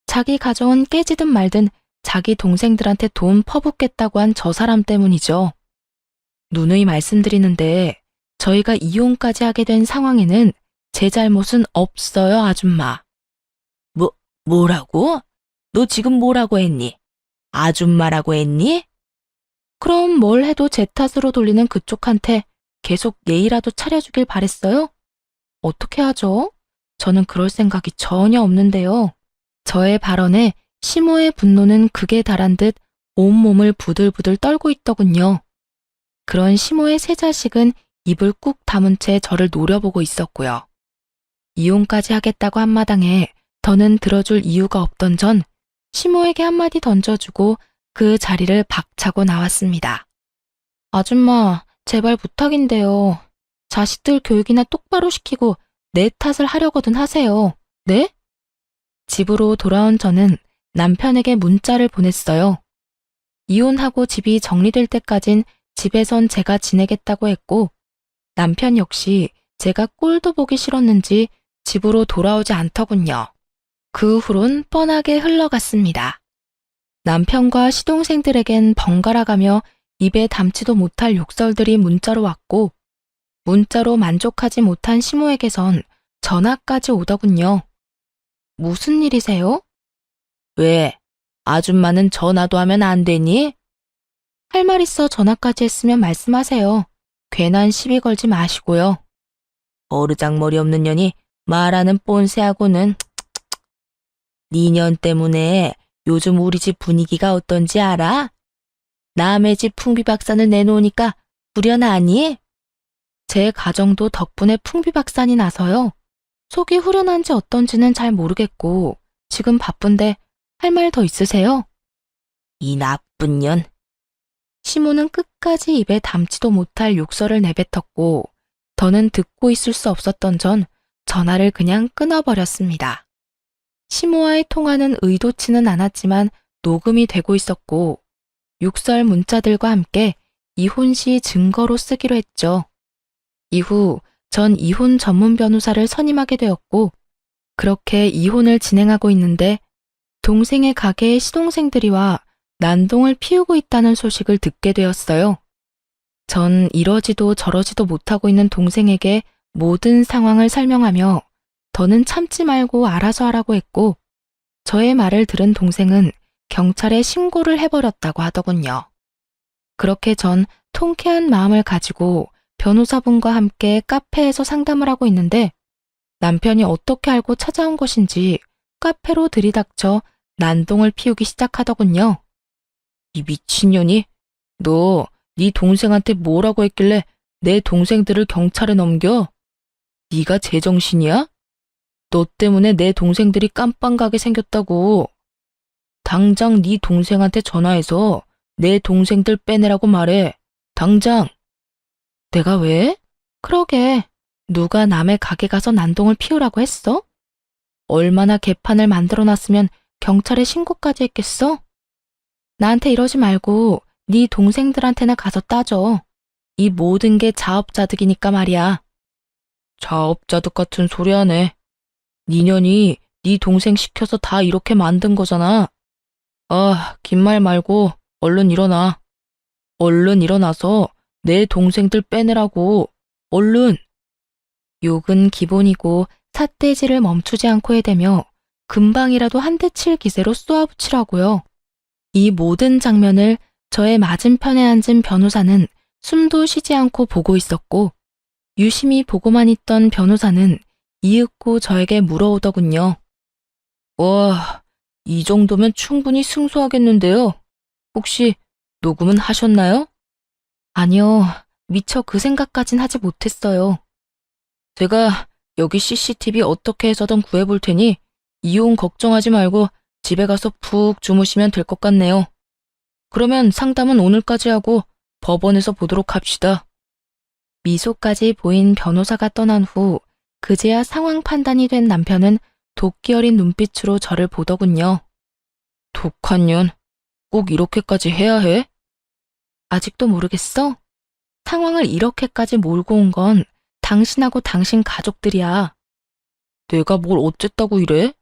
자기 가정은 깨지든 말든 자기 동생들한테 돈 퍼붓겠다고 한 저 사람 때문이죠. 누누이 말씀드리는데 저희가 이혼까지 하게 된 상황에는 제 잘못은 없어요, 아줌마. 뭐라고? 너 지금 뭐라고 했니? 아줌마라고 했니? 그럼 뭘 해도 제 탓으로 돌리는 그쪽한테 계속 예의라도 차려주길 바랬어요? 어떻게 하죠? 저는 그럴 생각이 전혀 없는데요. 저의 발언에 시모의 분노는 극에 달한 듯 온몸을 부들부들 떨고 있더군요. 그런 시모의 세 자식은 입을 꾹 다문 채 저를 노려보고 있었고요. 이혼까지 하겠다고 한 마당에 더는 들어줄 이유가 없던 전 시모에게 한마디 던져주고 그 자리를 박차고 나왔습니다. 아줌마, 제발 부탁인데요. 자식들 교육이나 똑바로 시키고 내 탓을 하려거든 하세요. 네? 집으로 돌아온 저는 남편에게 문자를 보냈어요. 이혼하고 집이 정리될 때까진 집에선 제가 지내겠다고 했고 남편 역시 제가 꼴도 보기 싫었는지 집으로 돌아오지 않더군요. 그 후론 뻔하게 흘러갔습니다. 남편과 시동생들에겐 번갈아가며 입에 담지도 못할 욕설들이 문자로 왔고 문자로 만족하지 못한 시모에게선 전화까지 오더군요. 무슨 일이세요? 왜? 아줌마는 전화도 하면 안 되니? 할 말 있어 전화까지 했으면 말씀하세요. 괜한 시비 걸지 마시고요. 버르장머리 없는 년이 말하는 꼰세하고는 니년 때문에 요즘 우리 집 분위기가 어떤지 알아? 남의 집 풍비박산을 내놓으니까 후련하니? 제 가정도 덕분에 풍비박산이 나서요. 속이 후련한지 어떤지는 잘 모르겠고 지금 바쁜데 할 말 더 있으세요? 이 나쁜 년. 시모는 끝까지 입에 담지도 못할 욕설을 내뱉었고 더는 듣고 있을 수 없었던 전 전화를 그냥 끊어버렸습니다. 시모와의 통화는 의도치는 않았지만 녹음이 되고 있었고 욕설 문자들과 함께 이혼 시 증거로 쓰기로 했죠. 이후 전 이혼 전문 변호사를 선임하게 되었고 그렇게 이혼을 진행하고 있는데 동생의 가게에 시동생들이 와 난동을 피우고 있다는 소식을 듣게 되었어요. 전 이러지도 저러지도 못하고 있는 동생에게 모든 상황을 설명하며 더는 참지 말고 알아서 하라고 했고 저의 말을 들은 동생은 경찰에 신고를 해버렸다고 하더군요. 그렇게 전 통쾌한 마음을 가지고 변호사분과 함께 카페에서 상담을 하고 있는데 남편이 어떻게 알고 찾아온 것인지 카페로 들이닥쳐 난동을 피우기 시작하더군요. 이 미친년이? 너 네 동생한테 뭐라고 했길래 내 동생들을 경찰에 넘겨? 네가 제정신이야? 너 때문에 내 동생들이 깜빵 가게 생겼다고. 당장 네 동생한테 전화해서 내 동생들 빼내라고 말해. 당장. 내가 왜? 그러게. 누가 남의 가게 가서 난동을 피우라고 했어? 얼마나 개판을 만들어놨으면 경찰에 신고까지 했겠어? 나한테 이러지 말고 네 동생들한테나 가서 따져. 이 모든 게 자업자득이니까 말이야. 자업자득 같은 소리 하네. 니년이 네 동생 시켜서 다 이렇게 만든 거잖아. 아, 긴 말 말고 얼른 일어나. 얼른 일어나서 내 동생들 빼내라고. 얼른. 욕은 기본이고 삿대질을 멈추지 않고 해대며 금방이라도 한 대 칠 기세로 쏘아붙이라고요. 이 모든 장면을 저의 맞은편에 앉은 변호사는 숨도 쉬지 않고 보고 있었고, 유심히 보고만 있던 변호사는 이윽고 저에게 물어오더군요. 와, 이 정도면 충분히 승소하겠는데요. 혹시 녹음은 하셨나요? 아니요, 미처 그 생각까진 하지 못했어요. 제가 여기 CCTV 어떻게 해서든 구해볼 테니 이혼 걱정하지 말고 집에 가서 푹 주무시면 될 것 같네요. 그러면 상담은 오늘까지 하고 법원에서 보도록 합시다. 미소까지 보인 변호사가 떠난 후 그제야 상황 판단이 된 남편은 도끼 어린 눈빛으로 저를 보더군요. 독한 년, 꼭 이렇게까지 해야 해? 아직도 모르겠어? 상황을 이렇게까지 몰고 온 건 당신하고 당신 가족들이야. 내가 뭘 어쨌다고 이래?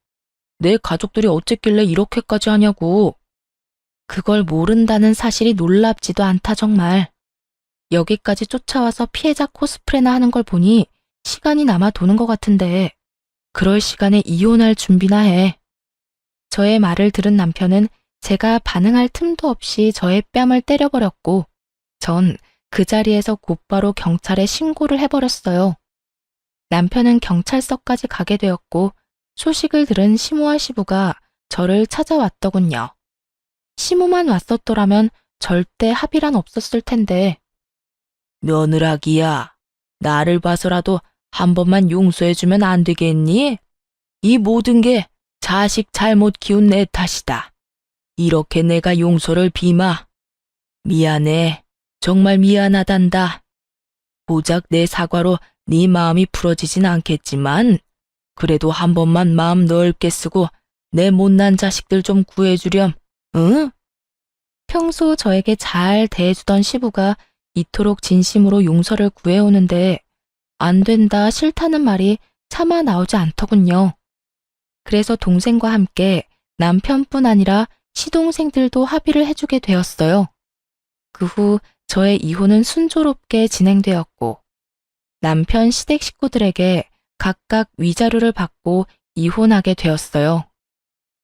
내 가족들이 어쨌길래 이렇게까지 하냐고. 그걸 모른다는 사실이 놀랍지도 않다 정말. 여기까지 쫓아와서 피해자 코스프레나 하는 걸 보니 시간이 남아 도는 것 같은데 그럴 시간에 이혼할 준비나 해. 저의 말을 들은 남편은 제가 반응할 틈도 없이 저의 뺨을 때려버렸고 전 그 자리에서 곧바로 경찰에 신고를 해버렸어요. 남편은 경찰서까지 가게 되었고 소식을 들은 시모와 시부가 저를 찾아왔더군요. 시모만 왔었더라면 절대 합의란 없었을 텐데. 며느라기야, 나를 봐서라도 한 번만 용서해주면 안 되겠니? 이 모든 게 자식 잘못 키운 내 탓이다. 이렇게 내가 용서를 비마. 미안해. 정말 미안하단다. 고작 내 사과로 네 마음이 풀어지진 않겠지만 그래도 한 번만 마음 넓게 쓰고 내 못난 자식들 좀 구해주렴. 응? 평소 저에게 잘 대해주던 시부가 이토록 진심으로 용서를 구해오는데 안 된다 싫다는 말이 차마 나오지 않더군요. 그래서 동생과 함께 남편뿐 아니라 시동생들도 합의를 해주게 되었어요. 그 후 저의 이혼은 순조롭게 진행되었고 남편 시댁 식구들에게 각각 위자료를 받고 이혼하게 되었어요.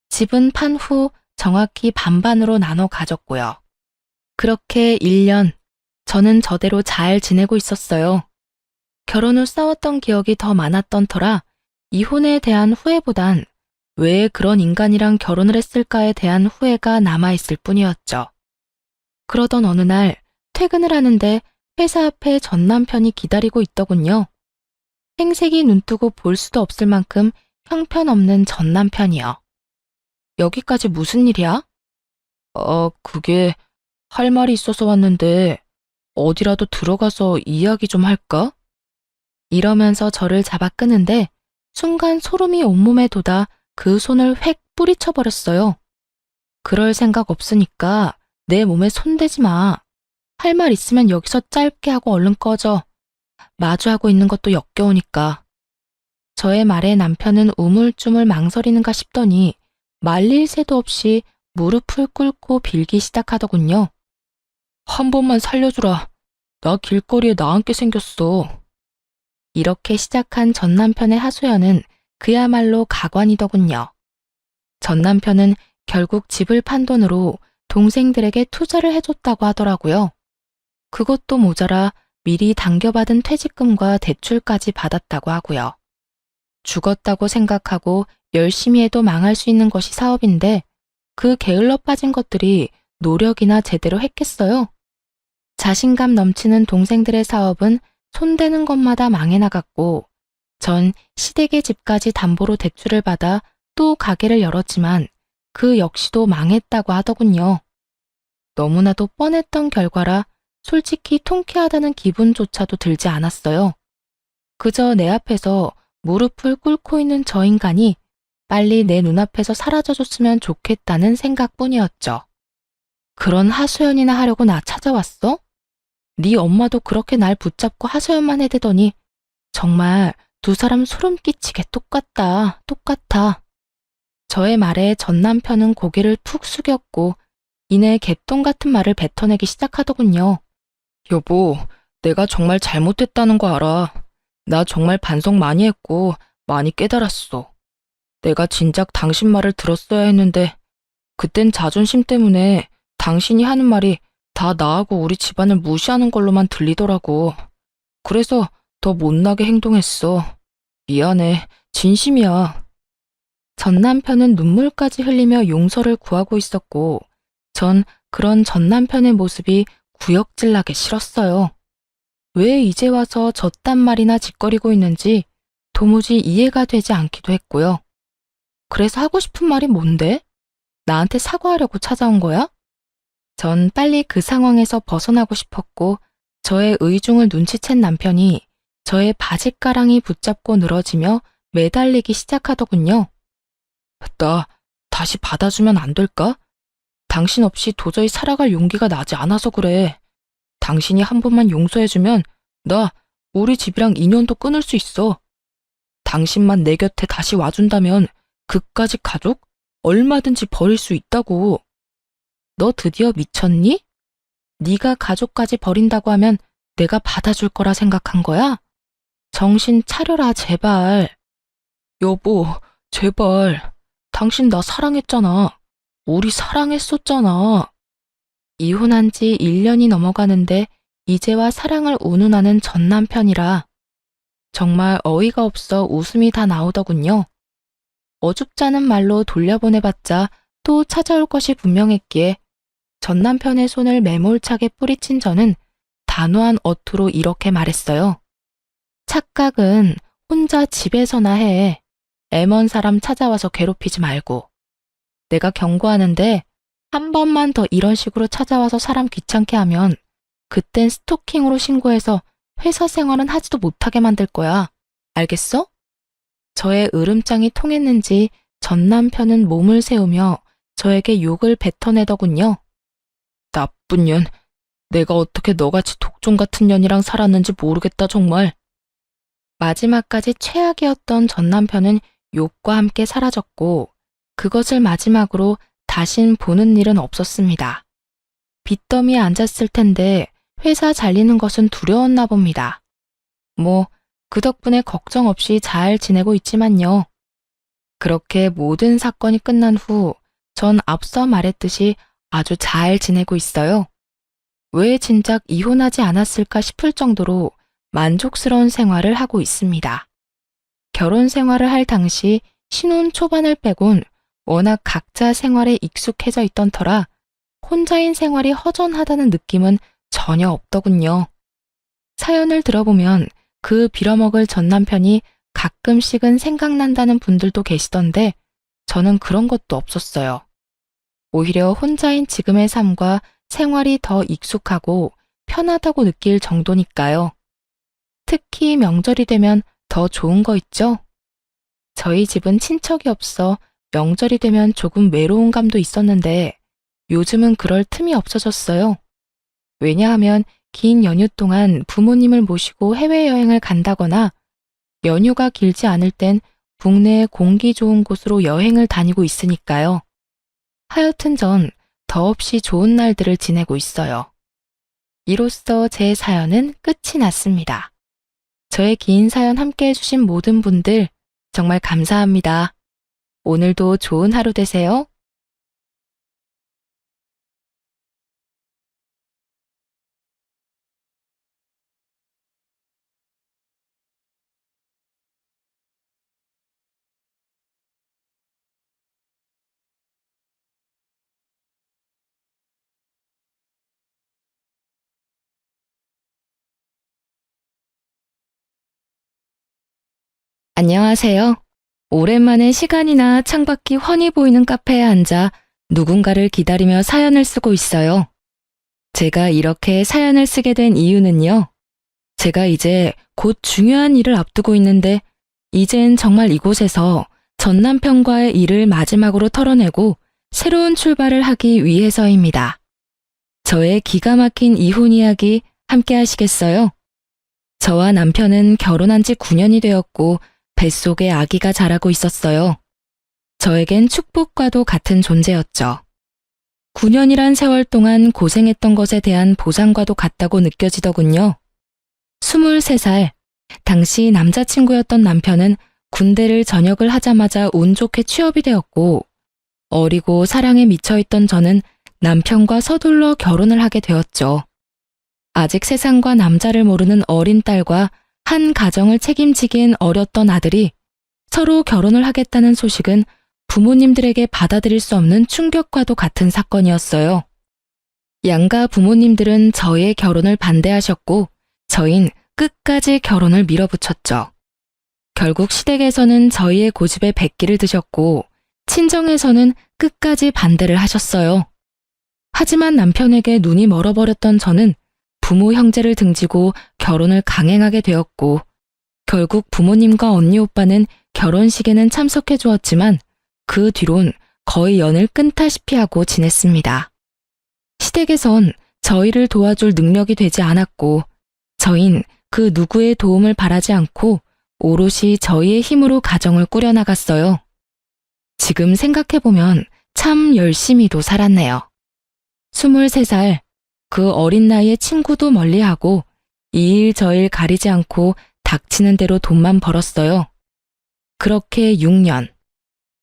집은 판 후 정확히 반반으로 나눠 가졌고요. 그렇게 1년 저는 저대로 잘 지내고 있었어요. 결혼 후 싸웠던 기억이 더 많았던 터라 이혼에 대한 후회보단 왜 그런 인간이랑 결혼을 했을까에 대한 후회가 남아있을 뿐이었죠. 그러던 어느 날 퇴근을 하는데 회사 앞에 전 남편이 기다리고 있더군요. 생색이 눈뜨고 볼 수도 없을 만큼 형편없는 전 남편이요. 여기까지 무슨 일이야? 그게 할 말이 있어서 왔는데 어디라도 들어가서 이야기 좀 할까? 이러면서 저를 잡아 끄는데 순간 소름이 온몸에 돋아 그 손을 획 뿌리쳐버렸어요. 그럴 생각 없으니까 내 몸에 손대지 마. 할 말 있으면 여기서 짧게 하고 얼른 꺼져. 마주하고 있는 것도 역겨우니까. 저의 말에 남편은 우물쭈물 망설이는가 싶더니 말릴 새도 없이 무릎을 꿇고 빌기 시작하더군요. 한 번만 살려주라. 나 길거리에 나앉게 생겼어. 이렇게 시작한 전 남편의 하소연은 그야말로 가관이더군요. 전 남편은 결국 집을 판 돈으로 동생들에게 투자를 해줬다고 하더라고요. 그것도 모자라 미리 당겨받은 퇴직금과 대출까지 받았다고 하고요. 죽었다고 생각하고 열심히 해도 망할 수 있는 것이 사업인데 그 게을러 빠진 것들이 노력이나 제대로 했겠어요? 자신감 넘치는 동생들의 사업은 손대는 것마다 망해 나갔고 전 시댁의 집까지 담보로 대출을 받아 또 가게를 열었지만 그 역시도 망했다고 하더군요. 너무나도 뻔했던 결과라 솔직히 통쾌하다는 기분조차도 들지 않았어요. 그저 내 앞에서 무릎을 꿇고 있는 저 인간이 빨리 내 눈앞에서 사라져줬으면 좋겠다는 생각뿐이었죠. 그런 하소연이나 하려고 나 찾아왔어? 네 엄마도 그렇게 날 붙잡고 하소연만 해대더니 정말 두 사람 소름 끼치게 똑같다, 똑같아. 저의 말에 전 남편은 고개를 푹 숙였고 이내 개똥 같은 말을 뱉어내기 시작하더군요. 여보, 내가 정말 잘못했다는 거 알아. 나 정말 반성 많이 했고 많이 깨달았어. 내가 진작 당신 말을 들었어야 했는데 그땐 자존심 때문에 당신이 하는 말이 다 나하고 우리 집안을 무시하는 걸로만 들리더라고. 그래서 더 못나게 행동했어. 미안해. 진심이야. 전 남편은 눈물까지 흘리며 용서를 구하고 있었고 전 그런 전 남편의 모습이 구역질나게 싫었어요. 왜 이제 와서 저딴 말이나 짓거리고 있는지 도무지 이해가 되지 않기도 했고요. 그래서 하고 싶은 말이 뭔데? 나한테 사과하려고 찾아온 거야? 전 빨리 그 상황에서 벗어나고 싶었고 저의 의중을 눈치챈 남편이 저의 바짓가랑이 붙잡고 늘어지며 매달리기 시작하더군요. 나 다시 받아주면 안 될까? 당신 없이 도저히 살아갈 용기가 나지 않아서 그래. 당신이 한 번만 용서해주면 나 우리 집이랑 인연도 끊을 수 있어. 당신만 내 곁에 다시 와준다면 그까짓 가족 얼마든지 버릴 수 있다고. 너 드디어 미쳤니? 네가 가족까지 버린다고 하면 내가 받아줄 거라 생각한 거야? 정신 차려라, 제발. 여보, 제발. 당신 나 사랑했잖아. 우리 사랑했었잖아. 이혼한 지 1년이 넘어가는데 이제와 사랑을 운운하는 전 남편이라 정말 어이가 없어 웃음이 다 나오더군요. 어줍잖은 말로 돌려보내봤자 또 찾아올 것이 분명했기에 전 남편의 손을 매몰차게 뿌리친 저는 단호한 어투로 이렇게 말했어요. 착각은 혼자 집에서나 해. 애먼 사람 찾아와서 괴롭히지 말고. 내가 경고하는데 한 번만 더 이런 식으로 찾아와서 사람 귀찮게 하면 그땐 스토킹으로 신고해서 회사 생활은 하지도 못하게 만들 거야. 알겠어? 저의 으름장이 통했는지 전 남편은 몸을 세우며 저에게 욕을 뱉어내더군요. 나쁜 년, 내가 어떻게 너같이 독종 같은 년이랑 살았는지 모르겠다 정말. 마지막까지 최악이었던 전 남편은 욕과 함께 사라졌고 그것을 마지막으로 다신 보는 일은 없었습니다. 빚더미에 앉았을 텐데 회사 잘리는 것은 두려웠나 봅니다. 그 덕분에 걱정 없이 잘 지내고 있지만요. 그렇게 모든 사건이 끝난 후 전 앞서 말했듯이 아주 잘 지내고 있어요. 왜 진작 이혼하지 않았을까 싶을 정도로 만족스러운 생활을 하고 있습니다. 결혼 생활을 할 당시 신혼 초반을 빼곤 워낙 각자 생활에 익숙해져 있던 터라 혼자인 생활이 허전하다는 느낌은 전혀 없더군요. 사연을 들어보면 그 빌어먹을 전 남편이 가끔씩은 생각난다는 분들도 계시던데 저는 그런 것도 없었어요. 오히려 혼자인 지금의 삶과 생활이 더 익숙하고 편하다고 느낄 정도니까요. 특히 명절이 되면 더 좋은 거 있죠? 저희 집은 친척이 없어 명절이 되면 조금 외로운 감도 있었는데 요즘은 그럴 틈이 없어졌어요. 왜냐하면 긴 연휴 동안 부모님을 모시고 해외여행을 간다거나 연휴가 길지 않을 땐 국내에 공기 좋은 곳으로 여행을 다니고 있으니까요. 하여튼 전 더없이 좋은 날들을 지내고 있어요. 이로써 제 사연은 끝이 났습니다. 저의 긴 사연 함께 해주신 모든 분들 정말 감사합니다. 오늘도 좋은 하루 되세요. 안녕하세요. 오랜만에 시간이나 창밖이 훤히 보이는 카페에 앉아 누군가를 기다리며 사연을 쓰고 있어요. 제가 이렇게 사연을 쓰게 된 이유는요. 제가 이제 곧 중요한 일을 앞두고 있는데 이젠 정말 이곳에서 전 남편과의 일을 마지막으로 털어내고 새로운 출발을 하기 위해서입니다. 저의 기가 막힌 이혼 이야기 함께 하시겠어요? 저와 남편은 결혼한 지 9년이 되었고 뱃속에 아기가 자라고 있었어요. 저에겐 축복과도 같은 존재였죠. 9년이란 세월 동안 고생했던 것에 대한 보상과도 같다고 느껴지더군요. 23살, 당시 남자친구였던 남편은 군대를 전역을 하자마자 운 좋게 취업이 되었고, 어리고 사랑에 미쳐있던 저는 남편과 서둘러 결혼을 하게 되었죠. 아직 세상과 남자를 모르는 어린 딸과 한 가정을 책임지기엔 어렸던 아들이 서로 결혼을 하겠다는 소식은 부모님들에게 받아들일 수 없는 충격과도 같은 사건이었어요. 양가 부모님들은 저의 결혼을 반대하셨고 저흰 끝까지 결혼을 밀어붙였죠. 결국 시댁에서는 저희의 고집에 백기를 드셨고 친정에서는 끝까지 반대를 하셨어요. 하지만 남편에게 눈이 멀어버렸던 저는 부모 형제를 등지고 결혼을 강행하게 되었고 결국 부모님과 언니 오빠는 결혼식에는 참석해 주었지만 그 뒤론 거의 연을 끊다시피 하고 지냈습니다. 시댁에선 저희를 도와줄 능력이 되지 않았고 저흰 그 누구의 도움을 바라지 않고 오롯이 저희의 힘으로 가정을 꾸려나갔어요. 지금 생각해보면 참 열심히도 살았네요. 23살, 그 어린 나이에 친구도 멀리하고 이 일 저 일 가리지 않고 닥치는 대로 돈만 벌었어요. 그렇게 6년.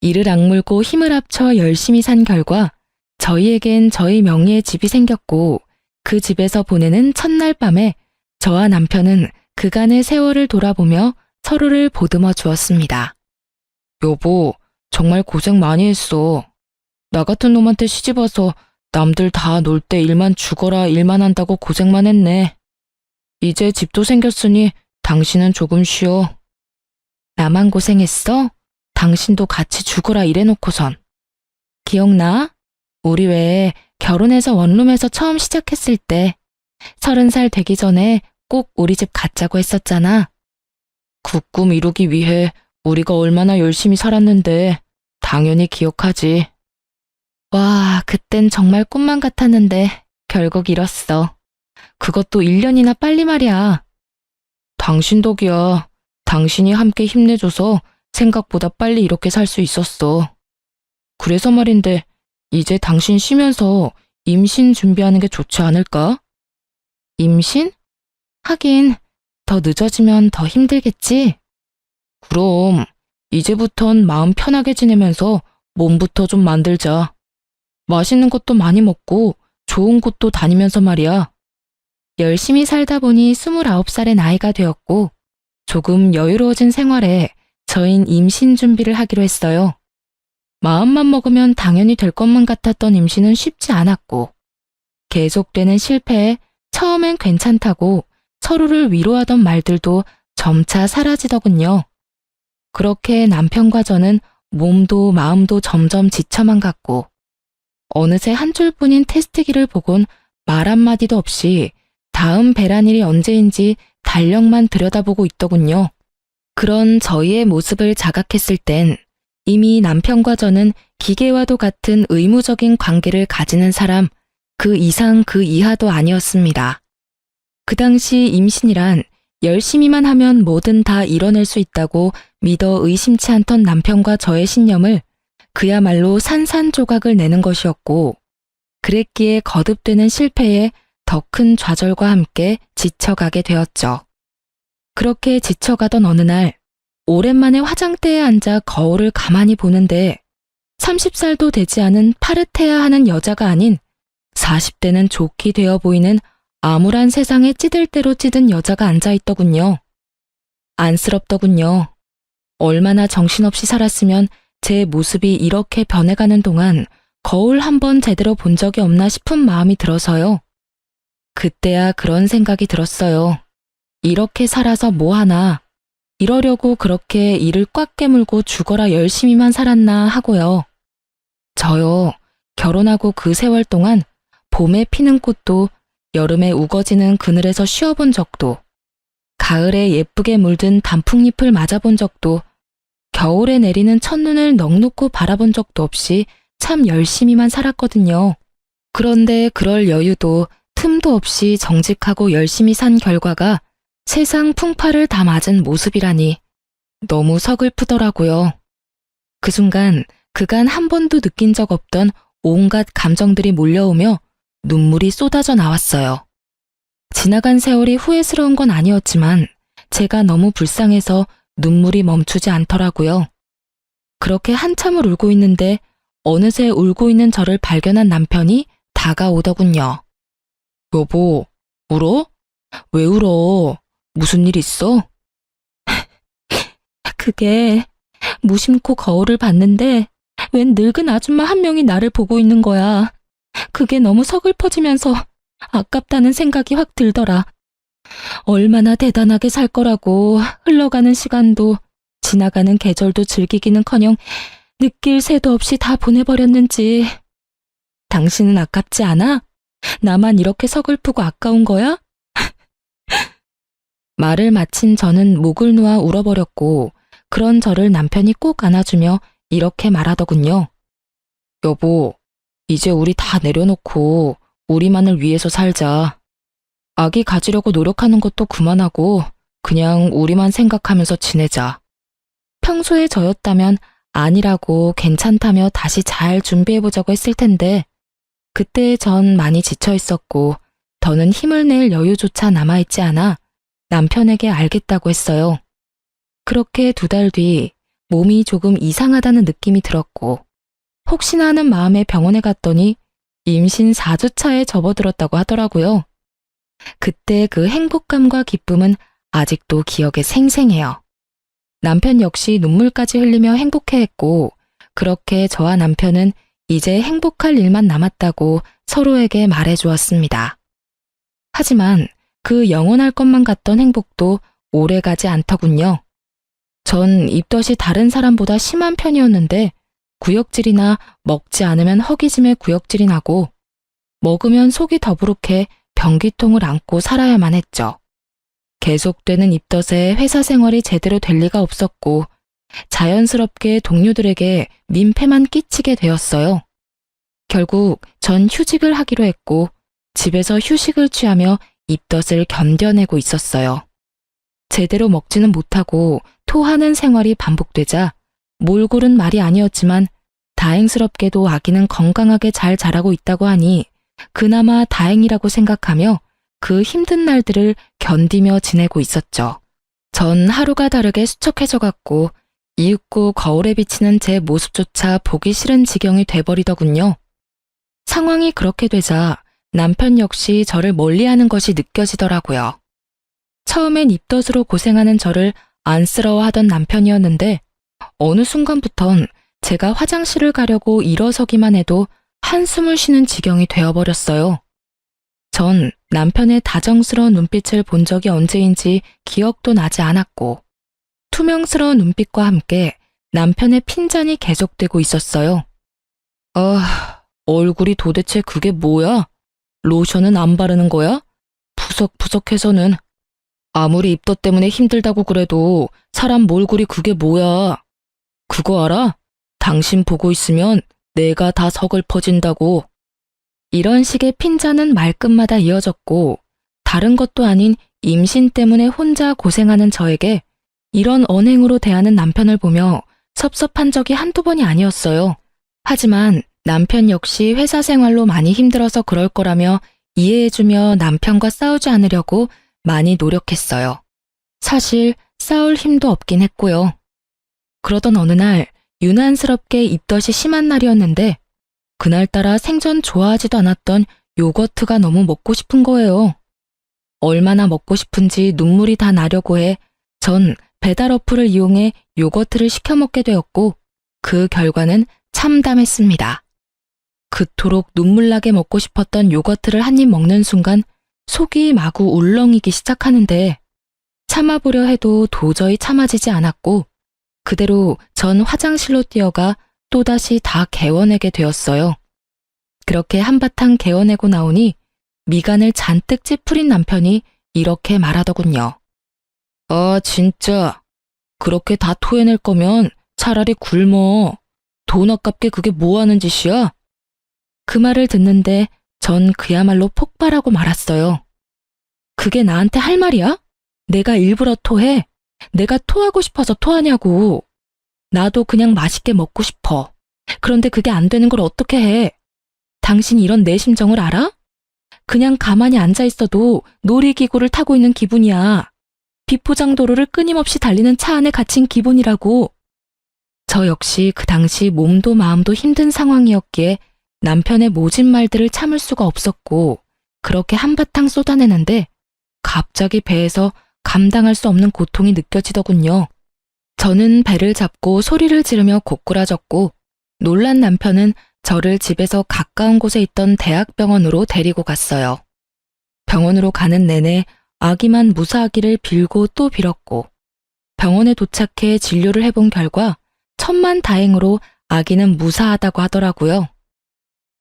이를 악물고 힘을 합쳐 열심히 산 결과 저희에겐 저희 명의의 집이 생겼고 그 집에서 보내는 첫날 밤에 저와 남편은 그간의 세월을 돌아보며 서로를 보듬어 주었습니다. 여보, 정말 고생 많이 했어. 나 같은 놈한테 시집와서 남들 다 놀 때 일만 죽어라 일만 한다고 고생만 했네. 이제 집도 생겼으니 당신은 조금 쉬어. 나만 고생했어? 당신도 같이 죽어라 이래놓고선. 기억나? 우리 왜 결혼해서 원룸에서 처음 시작했을 때 30살 되기 전에 꼭 우리 집 갖자고 했었잖아. 그 꿈 이루기 위해 우리가 얼마나 열심히 살았는데 당연히 기억하지. 와, 그땐 정말 꿈만 같았는데 결국 이뤘어. 그것도 1년이나 빨리 말이야. 당신 덕이야. 당신이 함께 힘내줘서 생각보다 빨리 이렇게 살 수 있었어. 그래서 말인데 이제 당신 쉬면서 임신 준비하는 게 좋지 않을까? 임신? 하긴 더 늦어지면 더 힘들겠지? 그럼 이제부턴 마음 편하게 지내면서 몸부터 좀 만들자. 맛있는 것도 많이 먹고 좋은 곳도 다니면서 말이야. 열심히 살다 보니 29살의 나이가 되었고 조금 여유로워진 생활에 저흰 임신 준비를 하기로 했어요. 마음만 먹으면 당연히 될 것만 같았던 임신은 쉽지 않았고 계속되는 실패에 처음엔 괜찮다고 서로를 위로하던 말들도 점차 사라지더군요. 그렇게 남편과 저는 몸도 마음도 점점 지쳐만 갔고 어느새 한 줄뿐인 테스트기를 보곤 말 한마디도 없이 다음 배란일이 언제인지 달력만 들여다보고 있더군요. 그런 저희의 모습을 자각했을 땐 이미 남편과 저는 기계와도 같은 의무적인 관계를 가지는 사람, 그 이상 그 이하도 아니었습니다. 그 당시 임신이란 열심히만 하면 뭐든 다 이뤄낼 수 있다고 믿어 의심치 않던 남편과 저의 신념을 그야말로 산산조각을 내는 것이었고 그랬기에 거듭되는 실패에 더 큰 좌절과 함께 지쳐가게 되었죠. 그렇게 지쳐가던 어느 날 오랜만에 화장대에 앉아 거울을 가만히 보는데 30살도 되지 않은 파릇해야 하는 여자가 아닌 40대는 좋게 되어 보이는 암울한 세상에 찌들 대로 찌든 여자가 앉아있더군요. 안쓰럽더군요. 얼마나 정신없이 살았으면 제 모습이 이렇게 변해가는 동안 거울 한 번 제대로 본 적이 없나 싶은 마음이 들어서요. 그때야 그런 생각이 들었어요. 이렇게 살아서 뭐하나. 이러려고 그렇게 이를 꽉 깨물고 죽어라 열심히만 살았나 하고요. 저요, 결혼하고 그 세월 동안 봄에 피는 꽃도 여름에 우거지는 그늘에서 쉬어본 적도, 가을에 예쁘게 물든 단풍잎을 맞아본 적도, 겨울에 내리는 첫눈을 넋놓고 바라본 적도 없이 참 열심히만 살았거든요. 그런데 그럴 여유도 틈도 없이 정직하고 열심히 산 결과가 세상 풍파를 다 맞은 모습이라니 너무 서글프더라고요. 그 순간 그간 한 번도 느낀 적 없던 온갖 감정들이 몰려오며 눈물이 쏟아져 나왔어요. 지나간 세월이 후회스러운 건 아니었지만 제가 너무 불쌍해서 눈물이 멈추지 않더라고요. 그렇게 한참을 울고 있는데 어느새 울고 있는 저를 발견한 남편이 다가오더군요. 여보, 울어? 왜 울어? 무슨 일 있어? 그게 무심코 거울을 봤는데 웬 늙은 아줌마 한 명이 나를 보고 있는 거야. 그게 너무 서글퍼지면서 아깝다는 생각이 확 들더라. 얼마나 대단하게 살 거라고 흘러가는 시간도 지나가는 계절도 즐기기는커녕 느낄 새도 없이 다 보내버렸는지. 당신은 아깝지 않아? 나만 이렇게 서글프고 아까운 거야? 말을 마친 저는 목을 놓아 울어버렸고 그런 저를 남편이 꼭 안아주며 이렇게 말하더군요. 여보, 이제 우리 다 내려놓고 우리만을 위해서 살자. 아기 가지려고 노력하는 것도 그만하고 그냥 우리만 생각하면서 지내자. 평소에 저였다면 아니라고 괜찮다며 다시 잘 준비해보자고 했을 텐데 그때 전 많이 지쳐 있었고 더는 힘을 낼 여유조차 남아있지 않아 남편에게 알겠다고 했어요. 그렇게 2달 뒤 몸이 조금 이상하다는 느낌이 들었고 혹시나 하는 마음에 병원에 갔더니 임신 4주차에 접어들었다고 하더라고요. 그때 그 행복감과 기쁨은 아직도 기억에 생생해요. 남편 역시 눈물까지 흘리며 행복해했고 그렇게 저와 남편은 이제 행복할 일만 남았다고 서로에게 말해주었습니다. 하지만 그 영원할 것만 같던 행복도 오래가지 않더군요. 전 입덧이 다른 사람보다 심한 편이었는데 구역질이나 먹지 않으면 허기짐에 구역질이 나고 먹으면 속이 더부룩해 변기통을 안고 살아야만 했죠. 계속되는 입덧에 회사 생활이 제대로 될 리가 없었고 자연스럽게 동료들에게 민폐만 끼치게 되었어요. 결국 전 휴직을 하기로 했고 집에서 휴식을 취하며 입덧을 견뎌내고 있었어요. 제대로 먹지는 못하고 토하는 생활이 반복되자 몰골은 말이 아니었지만 다행스럽게도 아기는 건강하게 잘 자라고 있다고 하니 그나마 다행이라고 생각하며 그 힘든 날들을 견디며 지내고 있었죠. 전 하루가 다르게 수척해져 갔고 이윽고 거울에 비치는 제 모습조차 보기 싫은 지경이 돼버리더군요. 상황이 그렇게 되자 남편 역시 저를 멀리하는 것이 느껴지더라고요. 처음엔 입덧으로 고생하는 저를 안쓰러워하던 남편이었는데 어느 순간부턴 제가 화장실을 가려고 일어서기만 해도 한숨을 쉬는 지경이 되어버렸어요. 전 남편의 다정스러운 눈빛을 본 적이 언제인지 기억도 나지 않았고 투명스러운 눈빛과 함께 남편의 핀잔이 계속되고 있었어요. 얼굴이 도대체 그게 뭐야? 로션은 안 바르는 거야? 푸석푸석해서는. 아무리 입덧 때문에 힘들다고 그래도 사람 몰골이 그게 뭐야? 그거 알아? 당신 보고 있으면 내가 다 서글퍼진다고. 이런 식의 핀잔은 말끝마다 이어졌고 다른 것도 아닌 임신 때문에 혼자 고생하는 저에게 이런 언행으로 대하는 남편을 보며 섭섭한 적이 한두 번이 아니었어요. 하지만 남편 역시 회사 생활로 많이 힘들어서 그럴 거라며 이해해주며 남편과 싸우지 않으려고 많이 노력했어요. 사실 싸울 힘도 없긴 했고요. 그러던 어느 날 유난스럽게 입덧이 심한 날이었는데 그날따라 생전 좋아하지도 않았던 요거트가 너무 먹고 싶은 거예요. 얼마나 먹고 싶은지 눈물이 다 나려고 해 전 배달 어플을 이용해 요거트를 시켜 먹게 되었고 그 결과는 참담했습니다. 그토록 눈물나게 먹고 싶었던 요거트를 한 입 먹는 순간 속이 마구 울렁이기 시작하는데 참아보려 해도 도저히 참아지지 않았고 그대로 전 화장실로 뛰어가 또다시 다 개워내게 되었어요. 그렇게 한바탕 개워내고 나오니 미간을 잔뜩 찌푸린 남편이 이렇게 말하더군요. 아, 진짜. 그렇게 다 토해낼 거면 차라리 굶어. 돈 아깝게 그게 뭐 하는 짓이야? 그 말을 듣는데 전 그야말로 폭발하고 말았어요. 그게 나한테 할 말이야? 내가 일부러 토해? 내가 토하고 싶어서 토하냐고. 나도 그냥 맛있게 먹고 싶어. 그런데 그게 안 되는 걸 어떻게 해? 당신 이런 내 심정을 알아? 그냥 가만히 앉아 있어도 놀이기구를 타고 있는 기분이야. 비포장도로를 끊임없이 달리는 차 안에 갇힌 기분이라고. 저 역시 그 당시 몸도 마음도 힘든 상황이었기에 남편의 모진 말들을 참을 수가 없었고 그렇게 한바탕 쏟아내는데 갑자기 배에서 감당할 수 없는 고통이 느껴지더군요. 저는 배를 잡고 소리를 지르며 고꾸라졌고 놀란 남편은 저를 집에서 가까운 곳에 있던 대학병원으로 데리고 갔어요. 병원으로 가는 내내 아기만 무사하기를 빌고 또 빌었고 병원에 도착해 진료를 해본 결과 천만다행으로 아기는 무사하다고 하더라고요.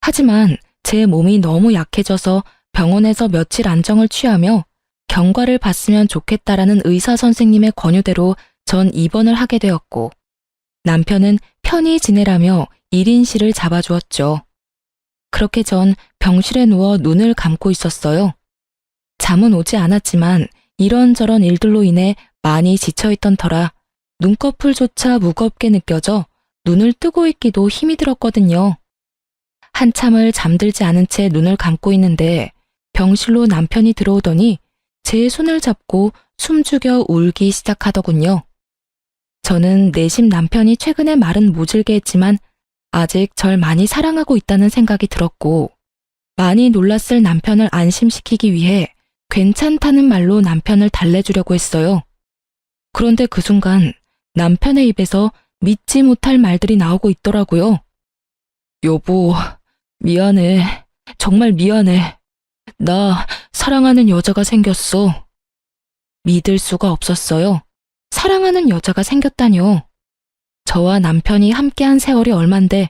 하지만 제 몸이 너무 약해져서 병원에서 며칠 안정을 취하며 경과를 봤으면 좋겠다라는 의사 선생님의 권유대로 전 입원을 하게 되었고 남편은 편히 지내라며 1인실을 잡아주었죠. 그렇게 전 병실에 누워 눈을 감고 있었어요. 잠은 오지 않았지만 이런저런 일들로 인해 많이 지쳐있던 터라 눈꺼풀조차 무겁게 느껴져 눈을 뜨고 있기도 힘이 들었거든요. 한참을 잠들지 않은 채 눈을 감고 있는데 병실로 남편이 들어오더니 제 손을 잡고 숨죽여 울기 시작하더군요. 저는 내심 남편이 최근에 말은 모질게 했지만 아직 절 많이 사랑하고 있다는 생각이 들었고 많이 놀랐을 남편을 안심시키기 위해 괜찮다는 말로 남편을 달래주려고 했어요. 그런데 그 순간 남편의 입에서 믿지 못할 말들이 나오고 있더라고요. 여보, 미안해. 정말 미안해. 나 사랑하는 여자가 생겼어. 믿을 수가 없었어요. 사랑하는 여자가 생겼다뇨. 저와 남편이 함께한 세월이 얼만데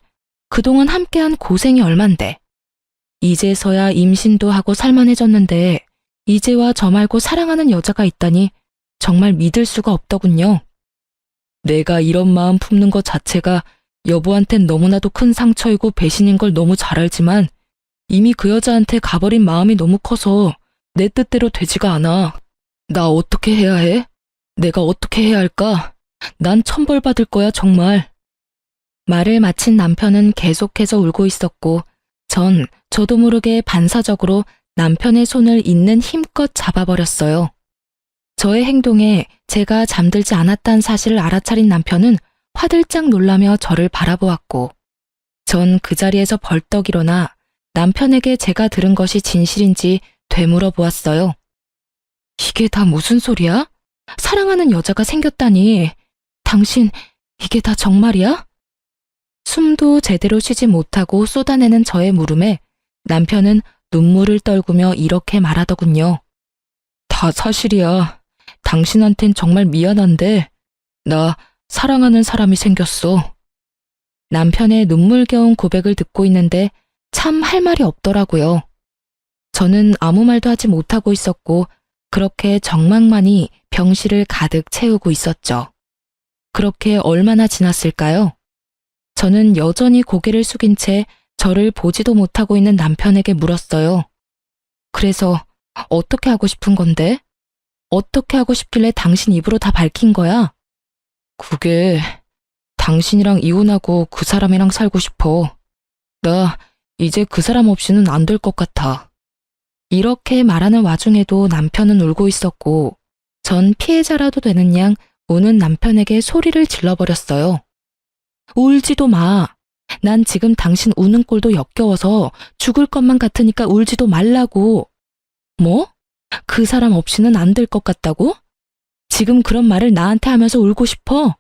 그동안 함께한 고생이 얼만데 이제서야 임신도 하고 살만해졌는데 이제와 저 말고 사랑하는 여자가 있다니 정말 믿을 수가 없더군요. 내가 이런 마음 품는 것 자체가 여보한텐 너무나도 큰 상처이고 배신인 걸 너무 잘 알지만 이미 그 여자한테 가버린 마음이 너무 커서 내 뜻대로 되지가 않아. 나 어떻게 해야 해? 내가 어떻게 해야 할까? 난 천벌받을 거야, 정말. 말을 마친 남편은 계속해서 울고 있었고 전 저도 모르게 반사적으로 남편의 손을 있는 힘껏 잡아버렸어요. 저의 행동에 제가 잠들지 않았다는 사실을 알아차린 남편은 화들짝 놀라며 저를 바라보았고 전 그 자리에서 벌떡 일어나 남편에게 제가 들은 것이 진실인지 되물어 보았어요. 이게 다 무슨 소리야? 사랑하는 여자가 생겼다니. 당신, 이게 다 정말이야? 숨도 제대로 쉬지 못하고 쏟아내는 저의 물음에 남편은 눈물을 떨구며 이렇게 말하더군요. 다 사실이야. 당신한텐 정말 미안한데 나 사랑하는 사람이 생겼어. 남편의 눈물겨운 고백을 듣고 있는데 참 할 말이 없더라고요. 저는 아무 말도 하지 못하고 있었고 그렇게 정막만이 병실을 가득 채우고 있었죠. 그렇게 얼마나 지났을까요? 저는 여전히 고개를 숙인 채 저를 보지도 못하고 있는 남편에게 물었어요. 그래서 어떻게 하고 싶은 건데? 어떻게 하고 싶길래 당신 입으로 다 밝힌 거야? 그게 당신이랑 이혼하고 그 사람이랑 살고 싶어. 나 이제 그 사람 없이는 안 될 것 같아. 이렇게 말하는 와중에도 남편은 울고 있었고 전 피해자라도 되는 양 우는 남편에게 소리를 질러버렸어요. 울지도 마. 난 지금 당신 우는 꼴도 역겨워서 죽을 것만 같으니까 울지도 말라고. 뭐? 그 사람 없이는 안 될 것 같다고? 지금 그런 말을 나한테 하면서 울고 싶어?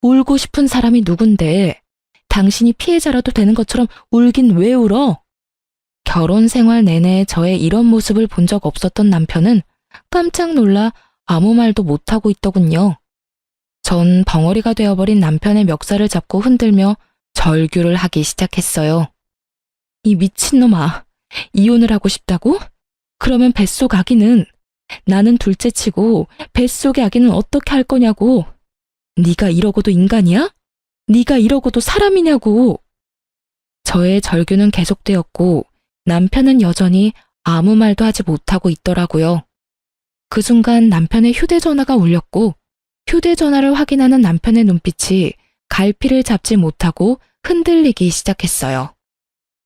울고 싶은 사람이 누군데? 당신이 피해자라도 되는 것처럼 울긴 왜 울어? 결혼 생활 내내 저의 이런 모습을 본 적 없었던 남편은 깜짝 놀라 아무 말도 못하고 있더군요. 전 벙어리가 되어버린 남편의 멱살을 잡고 흔들며 절규를 하기 시작했어요. 이 미친놈아, 이혼을 하고 싶다고? 그러면 뱃속 아기는? 나는 둘째치고 뱃속의 아기는 어떻게 할 거냐고. 네가 이러고도 인간이야? 네가 이러고도 사람이냐고. 저의 절규는 계속되었고 남편은 여전히 아무 말도 하지 못하고 있더라고요. 그 순간 남편의 휴대전화가 울렸고 휴대전화를 확인하는 남편의 눈빛이 갈피를 잡지 못하고 흔들리기 시작했어요.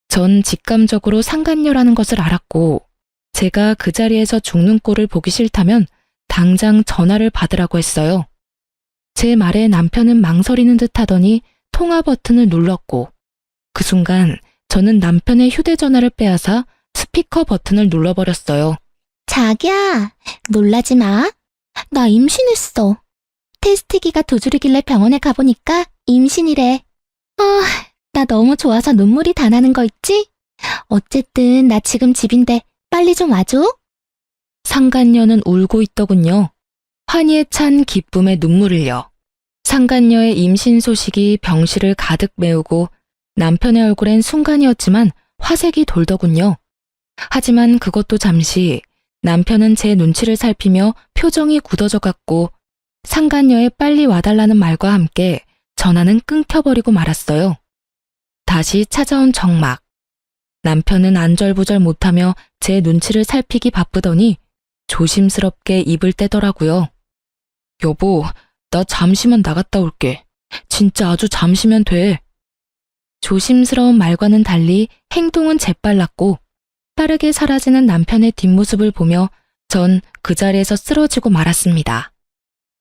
전 직감적으로 상간녀라는 것을 알았고 제가 그 자리에서 죽는 꼴을 보기 싫다면 당장 전화를 받으라고 했어요. 제 말에 남편은 망설이는 듯 하더니 통화 버튼을 눌렀고 그 순간 저는 남편의 휴대전화를 빼앗아 스피커 버튼을 눌러버렸어요. 자기야, 놀라지 마. 나 임신했어. 테스트기가 두 줄이길래 병원에 가보니까 임신이래. 나 너무 좋아서 눈물이 다 나는 거 있지? 어쨌든 나 지금 집인데 빨리 좀 와줘. 상간녀는 울고 있더군요. 환희에 찬 기쁨의 눈물을요. 상간녀의 임신 소식이 병실을 가득 메우고 남편의 얼굴엔 순간이었지만 화색이 돌더군요. 하지만 그것도 잠시 남편은 제 눈치를 살피며 표정이 굳어져 갔고 상간녀의 빨리 와달라는 말과 함께 전화는 끊겨버리고 말았어요. 다시 찾아온 정막. 남편은 안절부절 못하며 제 눈치를 살피기 바쁘더니 조심스럽게 입을 떼더라고요. 여보, 나 잠시만 나갔다 올게. 진짜 아주 잠시면 돼. 조심스러운 말과는 달리 행동은 재빨랐고 빠르게 사라지는 남편의 뒷모습을 보며 전 그 자리에서 쓰러지고 말았습니다.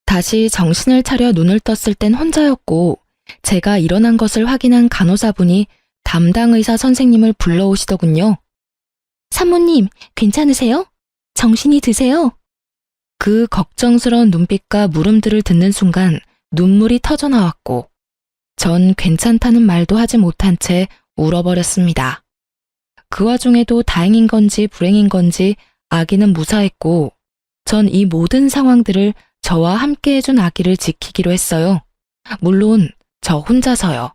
다시 정신을 차려 눈을 떴을 땐 혼자였고 제가 일어난 것을 확인한 간호사분이 담당 의사 선생님을 불러오시더군요. 산모님, 괜찮으세요? 정신이 드세요? 그 걱정스러운 눈빛과 물음들을 듣는 순간 눈물이 터져 나왔고 전 괜찮다는 말도 하지 못한 채 울어버렸습니다. 그 와중에도 다행인 건지 불행인 건지 아기는 무사했고 전 이 모든 상황들을 저와 함께 해준 아기를 지키기로 했어요. 물론 저 혼자서요.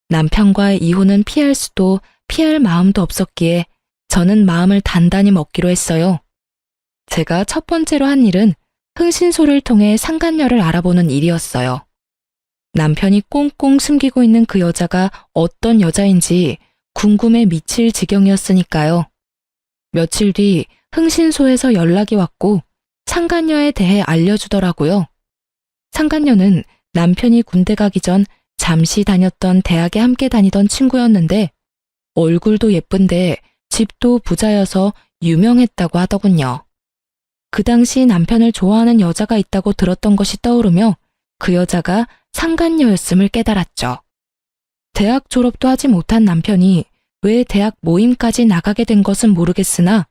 남편과의 이혼은 피할 수도 피할 마음도 없었기에 저는 마음을 단단히 먹기로 했어요. 제가 첫 번째로 한 일은 흥신소를 통해 상간녀를 알아보는 일이었어요. 남편이 꽁꽁 숨기고 있는 그 여자가 어떤 여자인지 궁금해 미칠 지경이었으니까요. 며칠 뒤 흥신소에서 연락이 왔고 상간녀에 대해 알려주더라고요. 상간녀는 남편이 군대 가기 전 잠시 다녔던 대학에 함께 다니던 친구였는데 얼굴도 예쁜데 집도 부자여서 유명했다고 하더군요. 그 당시 남편을 좋아하는 여자가 있다고 들었던 것이 떠오르며 그 여자가 상간녀였음을 깨달았죠. 대학 졸업도 하지 못한 남편이 왜 대학 모임까지 나가게 된 것은 모르겠으나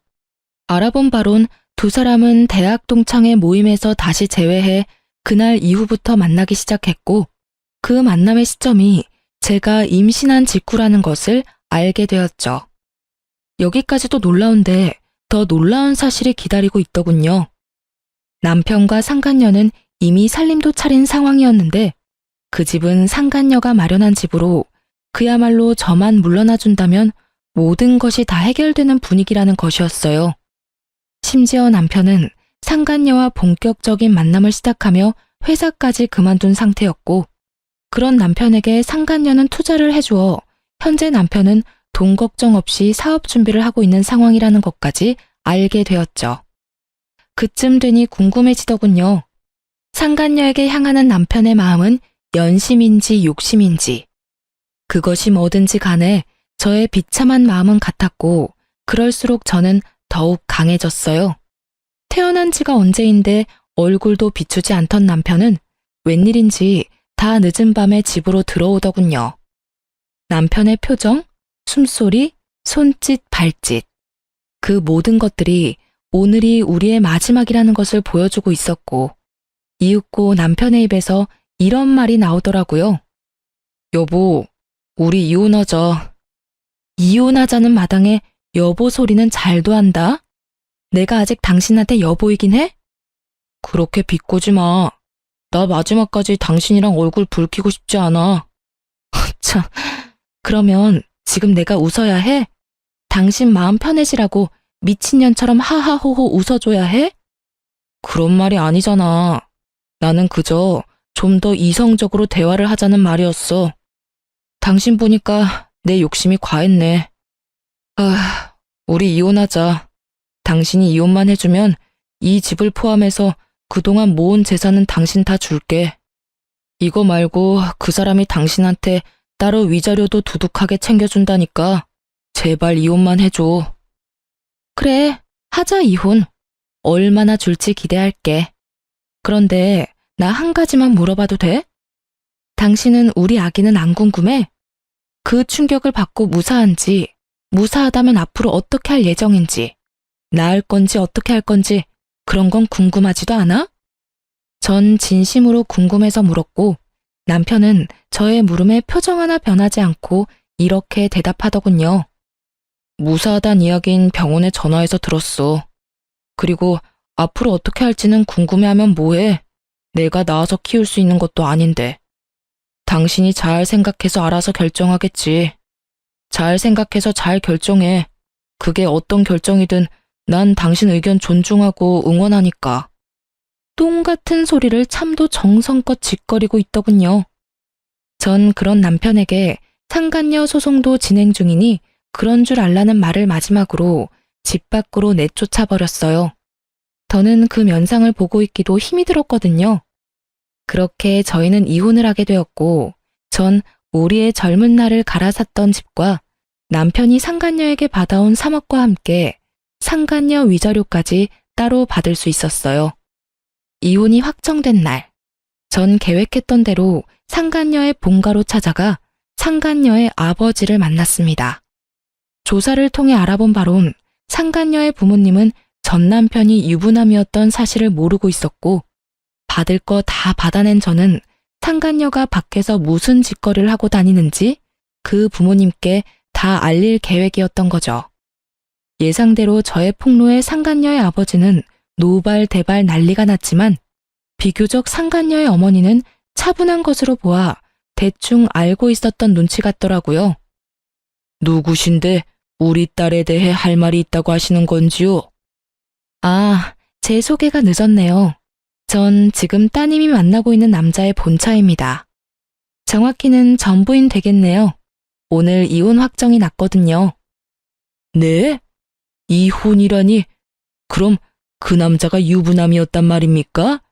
알아본 바론 두 사람은 대학 동창회 모임에서 다시 재회해 그날 이후부터 만나기 시작했고 그 만남의 시점이 제가 임신한 직후라는 것을 알게 되었죠. 여기까지도 놀라운데 더 놀라운 사실이 기다리고 있더군요. 남편과 상간녀는 이미 살림도 차린 상황이었는데 그 집은 상간녀가 마련한 집으로 그야말로 저만 물러나 준다면 모든 것이 다 해결되는 분위기라는 것이었어요. 심지어 남편은 상간녀와 본격적인 만남을 시작하며 회사까지 그만둔 상태였고 그런 남편에게 상간녀는 투자를 해주어 현재 남편은 돈 걱정 없이 사업 준비를 하고 있는 상황이라는 것까지 알게 되었죠. 그쯤 되니 궁금해지더군요. 상간녀에게 향하는 남편의 마음은 연심인지 욕심인지. 그것이 뭐든지 간에 저의 비참한 마음은 같았고 그럴수록 저는 더욱 강해졌어요. 태어난 지가 언제인데 얼굴도 비추지 않던 남편은 웬일인지 다 늦은 밤에 집으로 들어오더군요. 남편의 표정, 숨소리, 손짓, 발짓. 그 모든 것들이 오늘이 우리의 마지막이라는 것을 보여주고 있었고 이윽고 남편의 입에서 이런 말이 나오더라고요. 여보, 우리 이혼하자. 이혼하자는 마당에 여보 소리는 잘도 한다. 내가 아직 당신한테 여보이긴 해? 그렇게 비꼬지 마. 나 마지막까지 당신이랑 얼굴 붉히고 싶지 않아. 참, 그러면 지금 내가 웃어야 해? 당신 마음 편해지라고 미친년처럼 하하호호 웃어줘야 해? 그런 말이 아니잖아. 나는 그저 좀 더 이성적으로 대화를 하자는 말이었어. 당신 보니까 내 욕심이 과했네. 아, 우리 이혼하자. 당신이 이혼만 해주면 이 집을 포함해서 그동안 모은 재산은 당신 다 줄게. 이거 말고 그 사람이 당신한테 따로 위자료도 두둑하게 챙겨준다니까 제발 이혼만 해줘. 그래, 하자 이혼. 얼마나 줄지 기대할게. 그런데 나 한 가지만 물어봐도 돼? 당신은 우리 아기는 안 궁금해? 그 충격을 받고 무사한지, 무사하다면 앞으로 어떻게 할 예정인지, 낳을 건지 어떻게 할 건지 그런 건 궁금하지도 않아? 전 진심으로 궁금해서 물었고 남편은 저의 물음에 표정 하나 변하지 않고 이렇게 대답하더군요. 무사하단 이야긴 병원에 전화해서 들었어. 그리고 앞으로 어떻게 할지는 궁금해하면 뭐해? 내가 낳아서 키울 수 있는 것도 아닌데. 당신이 잘 생각해서 알아서 결정하겠지. 잘 생각해서 잘 결정해. 그게 어떤 결정이든 난 당신 의견 존중하고 응원하니까. 똥 같은 소리를 참도 정성껏 짓거리고 있더군요. 전 그런 남편에게 상간녀 소송도 진행 중이니 그런 줄 알라는 말을 마지막으로 집 밖으로 내쫓아 버렸어요. 더는 그 면상을 보고 있기도 힘이 들었거든요. 그렇게 저희는 이혼을 하게 되었고 전 우리의 젊은 날을 갈아샀던 집과 남편이 상간녀에게 받아온 3억과 함께 상간녀 위자료까지 따로 받을 수 있었어요. 이혼이 확정된 날, 전 계획했던 대로 상간녀의 본가로 찾아가 상간녀의 아버지를 만났습니다. 조사를 통해 알아본 바론 상간녀의 부모님은 전 남편이 유부남이었던 사실을 모르고 있었고 받을 거 다 받아낸 저는 상간녀가 밖에서 무슨 짓거리를 하고 다니는지 그 부모님께 다 알릴 계획이었던 거죠. 예상대로 저의 폭로에 상간녀의 아버지는 노발대발 난리가 났지만 비교적 상간녀의 어머니는 차분한 것으로 보아 대충 알고 있었던 눈치 같더라고요. 누구신데 우리 딸에 대해 할 말이 있다고 하시는 건지요? 아, 제 소개가 늦었네요. 전 지금 따님이 만나고 있는 남자의 본처입니다. 정확히는 전부인 되겠네요. 오늘 이혼 확정이 났거든요. 네? 이혼이라니? 그럼 그 남자가 유부남이었단 말입니까?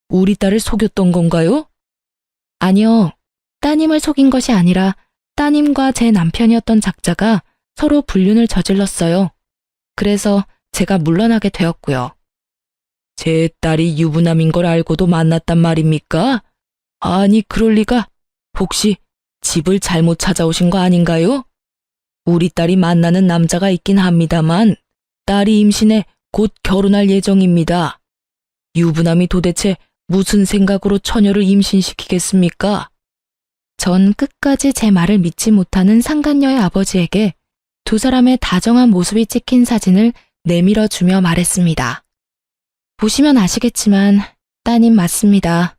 우리 딸을 속였던 건가요? 아니요. 따님을 속인 것이 아니라 따님과 제 남편이었던 작자가 서로 불륜을 저질렀어요. 그래서 제가 물러나게 되었고요. 제 딸이 유부남인 걸 알고도 만났단 말입니까? 아니, 그럴 리가. 혹시 집을 잘못 찾아오신 거 아닌가요? 우리 딸이 만나는 남자가 있긴 합니다만 딸이 임신해 곧 결혼할 예정입니다. 유부남이 도대체 무슨 생각으로 처녀를 임신시키겠습니까? 전 끝까지 제 말을 믿지 못하는 상간녀의 아버지에게 두 사람의 다정한 모습이 찍힌 사진을 내밀어 주며 말했습니다. 보시면 아시겠지만 따님 맞습니다.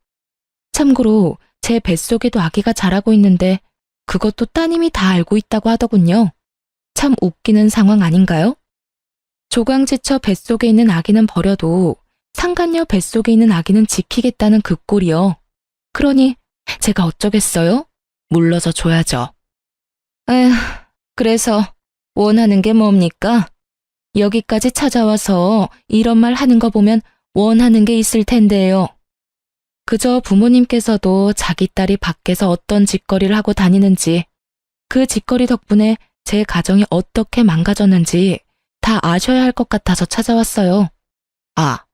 참고로 제 뱃속에도 아기가 자라고 있는데 그것도 따님이 다 알고 있다고 하더군요. 참 웃기는 상황 아닌가요? 조강지처 뱃속에 있는 아기는 버려도 상간녀 뱃속에 있는 아기는 지키겠다는 그 꼴이요. 그러니 제가 어쩌겠어요? 물러서 줘야죠. 에휴, 그래서 원하는 게 뭡니까? 여기까지 찾아와서 이런 말 하는 거 보면 원하는 게 있을 텐데요. 그저 부모님께서도 자기 딸이 밖에서 어떤 짓거리를 하고 다니는지, 그 짓거리 덕분에 제 가정이 어떻게 망가졌는지 다 아셔야 할 것 같아서 찾아왔어요. 아,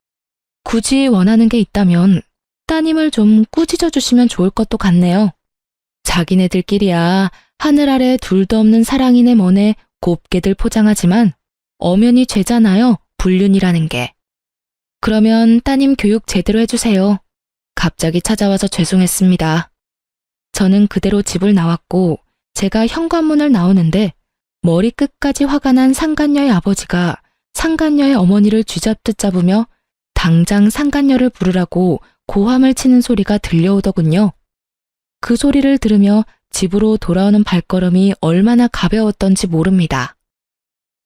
굳이 원하는 게 있다면 따님을 좀 꾸짖어 주시면 좋을 것도 같네요. 자기네들끼리야 하늘 아래 둘도 없는 사랑이네 뭐네 곱게들 포장하지만 엄연히 죄잖아요, 불륜이라는 게. 그러면 따님 교육 제대로 해주세요. 갑자기 찾아와서 죄송했습니다. 저는 그대로 집을 나왔고 제가 현관문을 나오는데 머리끝까지 화가 난 상간녀의 아버지가 상간녀의 어머니를 쥐잡듯 잡으며 당장 상간녀를 부르라고 고함을 치는 소리가 들려오더군요. 그 소리를 들으며 집으로 돌아오는 발걸음이 얼마나 가벼웠던지 모릅니다.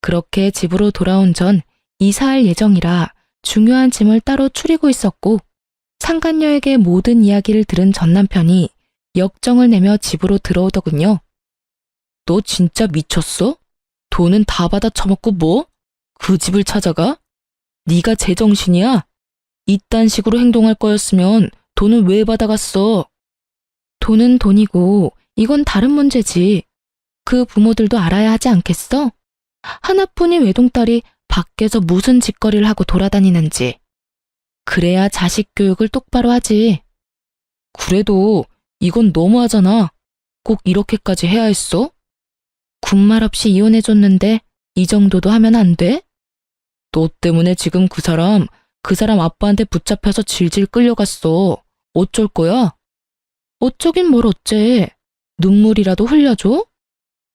그렇게 집으로 돌아온 전 이사할 예정이라 중요한 짐을 따로 추리고 있었고, 상간녀에게 모든 이야기를 들은 전 남편이 역정을 내며 집으로 들어오더군요. 너 진짜 미쳤어? 돈은 다 받아 처먹고 뭐? 그 집을 찾아가? 네가 제정신이야? 이딴 식으로 행동할 거였으면 돈은 왜 받아갔어? 돈은 돈이고 이건 다른 문제지. 그 부모들도 알아야 하지 않겠어? 하나뿐인 외동딸이 밖에서 무슨 짓거리를 하고 돌아다니는지. 그래야 자식 교육을 똑바로 하지. 그래도 이건 너무하잖아. 꼭 이렇게까지 해야 했어? 군말 없이 이혼해줬는데 이 정도도 하면 안 돼? 너 때문에 지금 그 사람 아빠한테 붙잡혀서 질질 끌려갔어. 어쩔 거야? 어쩌긴 뭘 어째. 눈물이라도 흘려줘?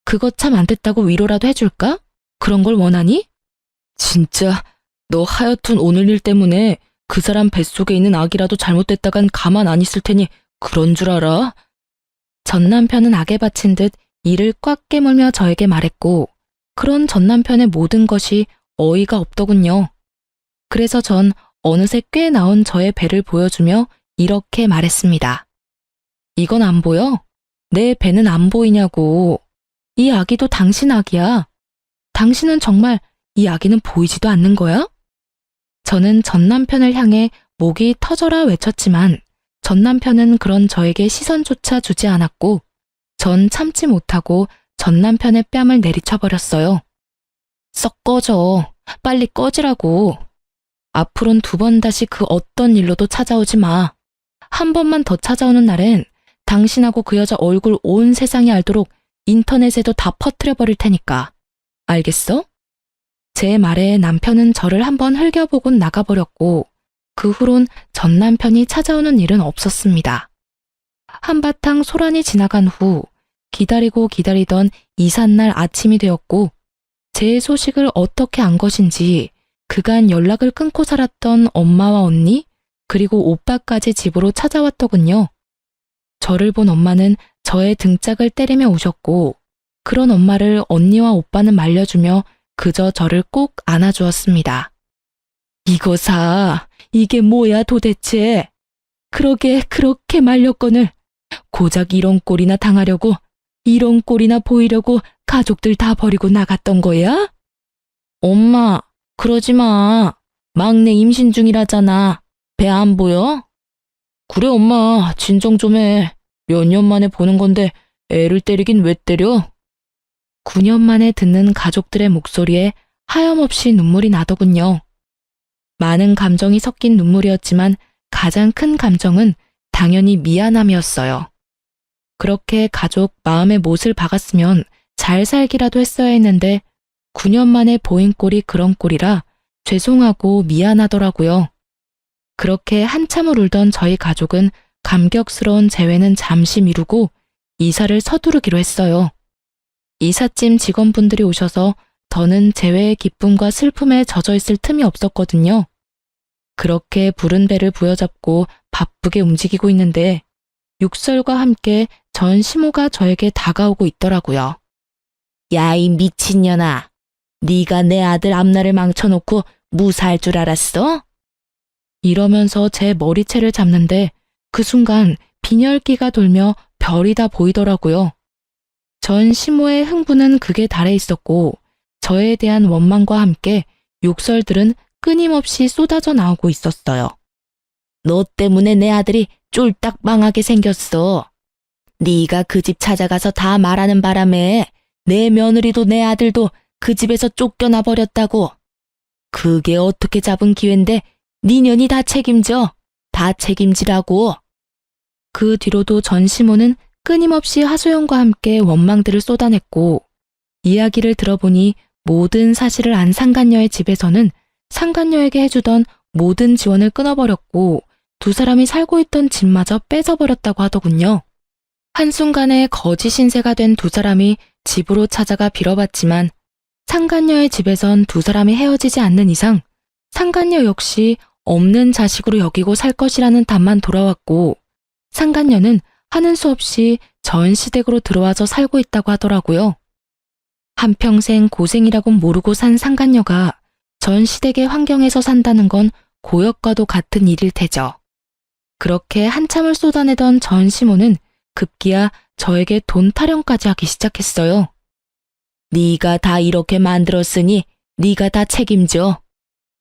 그거 참 안 됐다고 위로라도 해줄까? 그런 걸 원하니? 진짜 너 하여튼 오늘 일 때문에 그 사람 뱃속에 있는 아기라도 잘못됐다간 가만 안 있을 테니 그런 줄 알아? 전 남편은 악에 바친 듯 이를 꽉 깨물며 저에게 말했고, 그런 전 남편의 모든 것이 어이가 없더군요. 그래서 전 어느새 꽤 나온 저의 배를 보여주며 이렇게 말했습니다. 이건 안 보여? 내 배는 안 보이냐고. 이 아기도 당신 아기야. 당신은 정말 이 아기는 보이지도 않는 거야? 저는 전 남편을 향해 목이 터져라 외쳤지만 전 남편은 그런 저에게 시선조차 주지 않았고, 전 참지 못하고 전 남편의 뺨을 내리쳐버렸어요. 썩 꺼져. 빨리 꺼지라고. 앞으론 2번 다시 그 어떤 일로도 찾아오지 마. 한 번만 더 찾아오는 날엔 당신하고 그 여자 얼굴 온 세상이 알도록 인터넷에도 다 퍼뜨려버릴 테니까. 알겠어? 제 말에 남편은 저를 한번 흘겨보곤 나가버렸고, 그 후론 전 남편이 찾아오는 일은 없었습니다. 한바탕 소란이 지나간 후 기다리고 기다리던 이삿날 아침이 되었고, 제 소식을 어떻게 안 것인지 그간 연락을 끊고 살았던 엄마와 언니, 그리고 오빠까지 집으로 찾아왔더군요. 저를 본 엄마는 저의 등짝을 때리며 우셨고, 그런 엄마를 언니와 오빠는 말려주며 그저 저를 꼭 안아주었습니다. 이거 사, 이게 뭐야 도대체. 그러게 그렇게 말렸거늘. 고작 이런 꼴이나 당하려고, 이런 꼴이나 보이려고 가족들 다 버리고 나갔던 거야? 엄마, 그러지 마. 막내 임신 중이라잖아. 배 안 보여? 그래 엄마, 진정 좀 해. 몇 년 만에 보는 건데 애를 때리긴 왜 때려? 9년 만에 듣는 가족들의 목소리에 하염없이 눈물이 나더군요. 많은 감정이 섞인 눈물이었지만 가장 큰 감정은 당연히 미안함이었어요. 그렇게 가족 마음의 못을 박았으면 잘 살기라도 했어야 했는데 9년 만에 보인 꼴이 그런 꼴이라 죄송하고 미안하더라고요. 그렇게 한참을 울던 저희 가족은 감격스러운 재회는 잠시 미루고 이사를 서두르기로 했어요. 이삿짐 직원분들이 오셔서 저는 재회의 기쁨과 슬픔에 젖어 있을 틈이 없었거든요. 그렇게 부른 배를 부여잡고 바쁘게 움직이고 있는데 육설과 함께 전 시모가 저에게 다가오고 있더라고요. 야, 이 미친년아. 네가 내 아들 앞날을 망쳐놓고 무사할 줄 알았어? 이러면서 제 머리채를 잡는데 그 순간 빈혈기가 돌며 별이 다 보이더라고요. 전 시모의 흥분은 극에 달해 있었고 저에 대한 원망과 함께 욕설들은 끊임없이 쏟아져 나오고 있었어요. 너 때문에 내 아들이 쫄딱 망하게 생겼어. 네가 그 집 찾아가서 다 말하는 바람에 내 며느리도 내 아들도 그 집에서 쫓겨나 버렸다고. 그게 어떻게 잡은 기회인데 니년이 다 책임져. 다 책임지라고. 그 뒤로도 전 시모는 끊임없이 하소연과 함께 원망들을 쏟아냈고, 이야기를 들어보니 모든 사실을 안 상간녀의 집에서는 상간녀에게 해주던 모든 지원을 끊어버렸고 2사람이 살고 있던 집마저 뺏어버렸다고 하더군요. 한순간에 거지 신세가 된 2사람이 집으로 찾아가 빌어봤지만 상간녀의 집에선 2사람이 헤어지지 않는 이상 상간녀 역시 없는 자식으로 여기고 살 것이라는 답만 돌아왔고 상간녀는 하는 수 없이 전시댁으로 들어와서 살고 있다고 하더라고요. 한평생 고생이라곤 모르고 산 상간녀가 전시댁의 환경에서 산다는 건 고역과도 같은 일일 테죠. 그렇게 한참을 쏟아내던 전시모는 급기야 저에게 돈 타령까지 하기 시작했어요. 네가 다 이렇게 만들었으니 네가 다 책임져.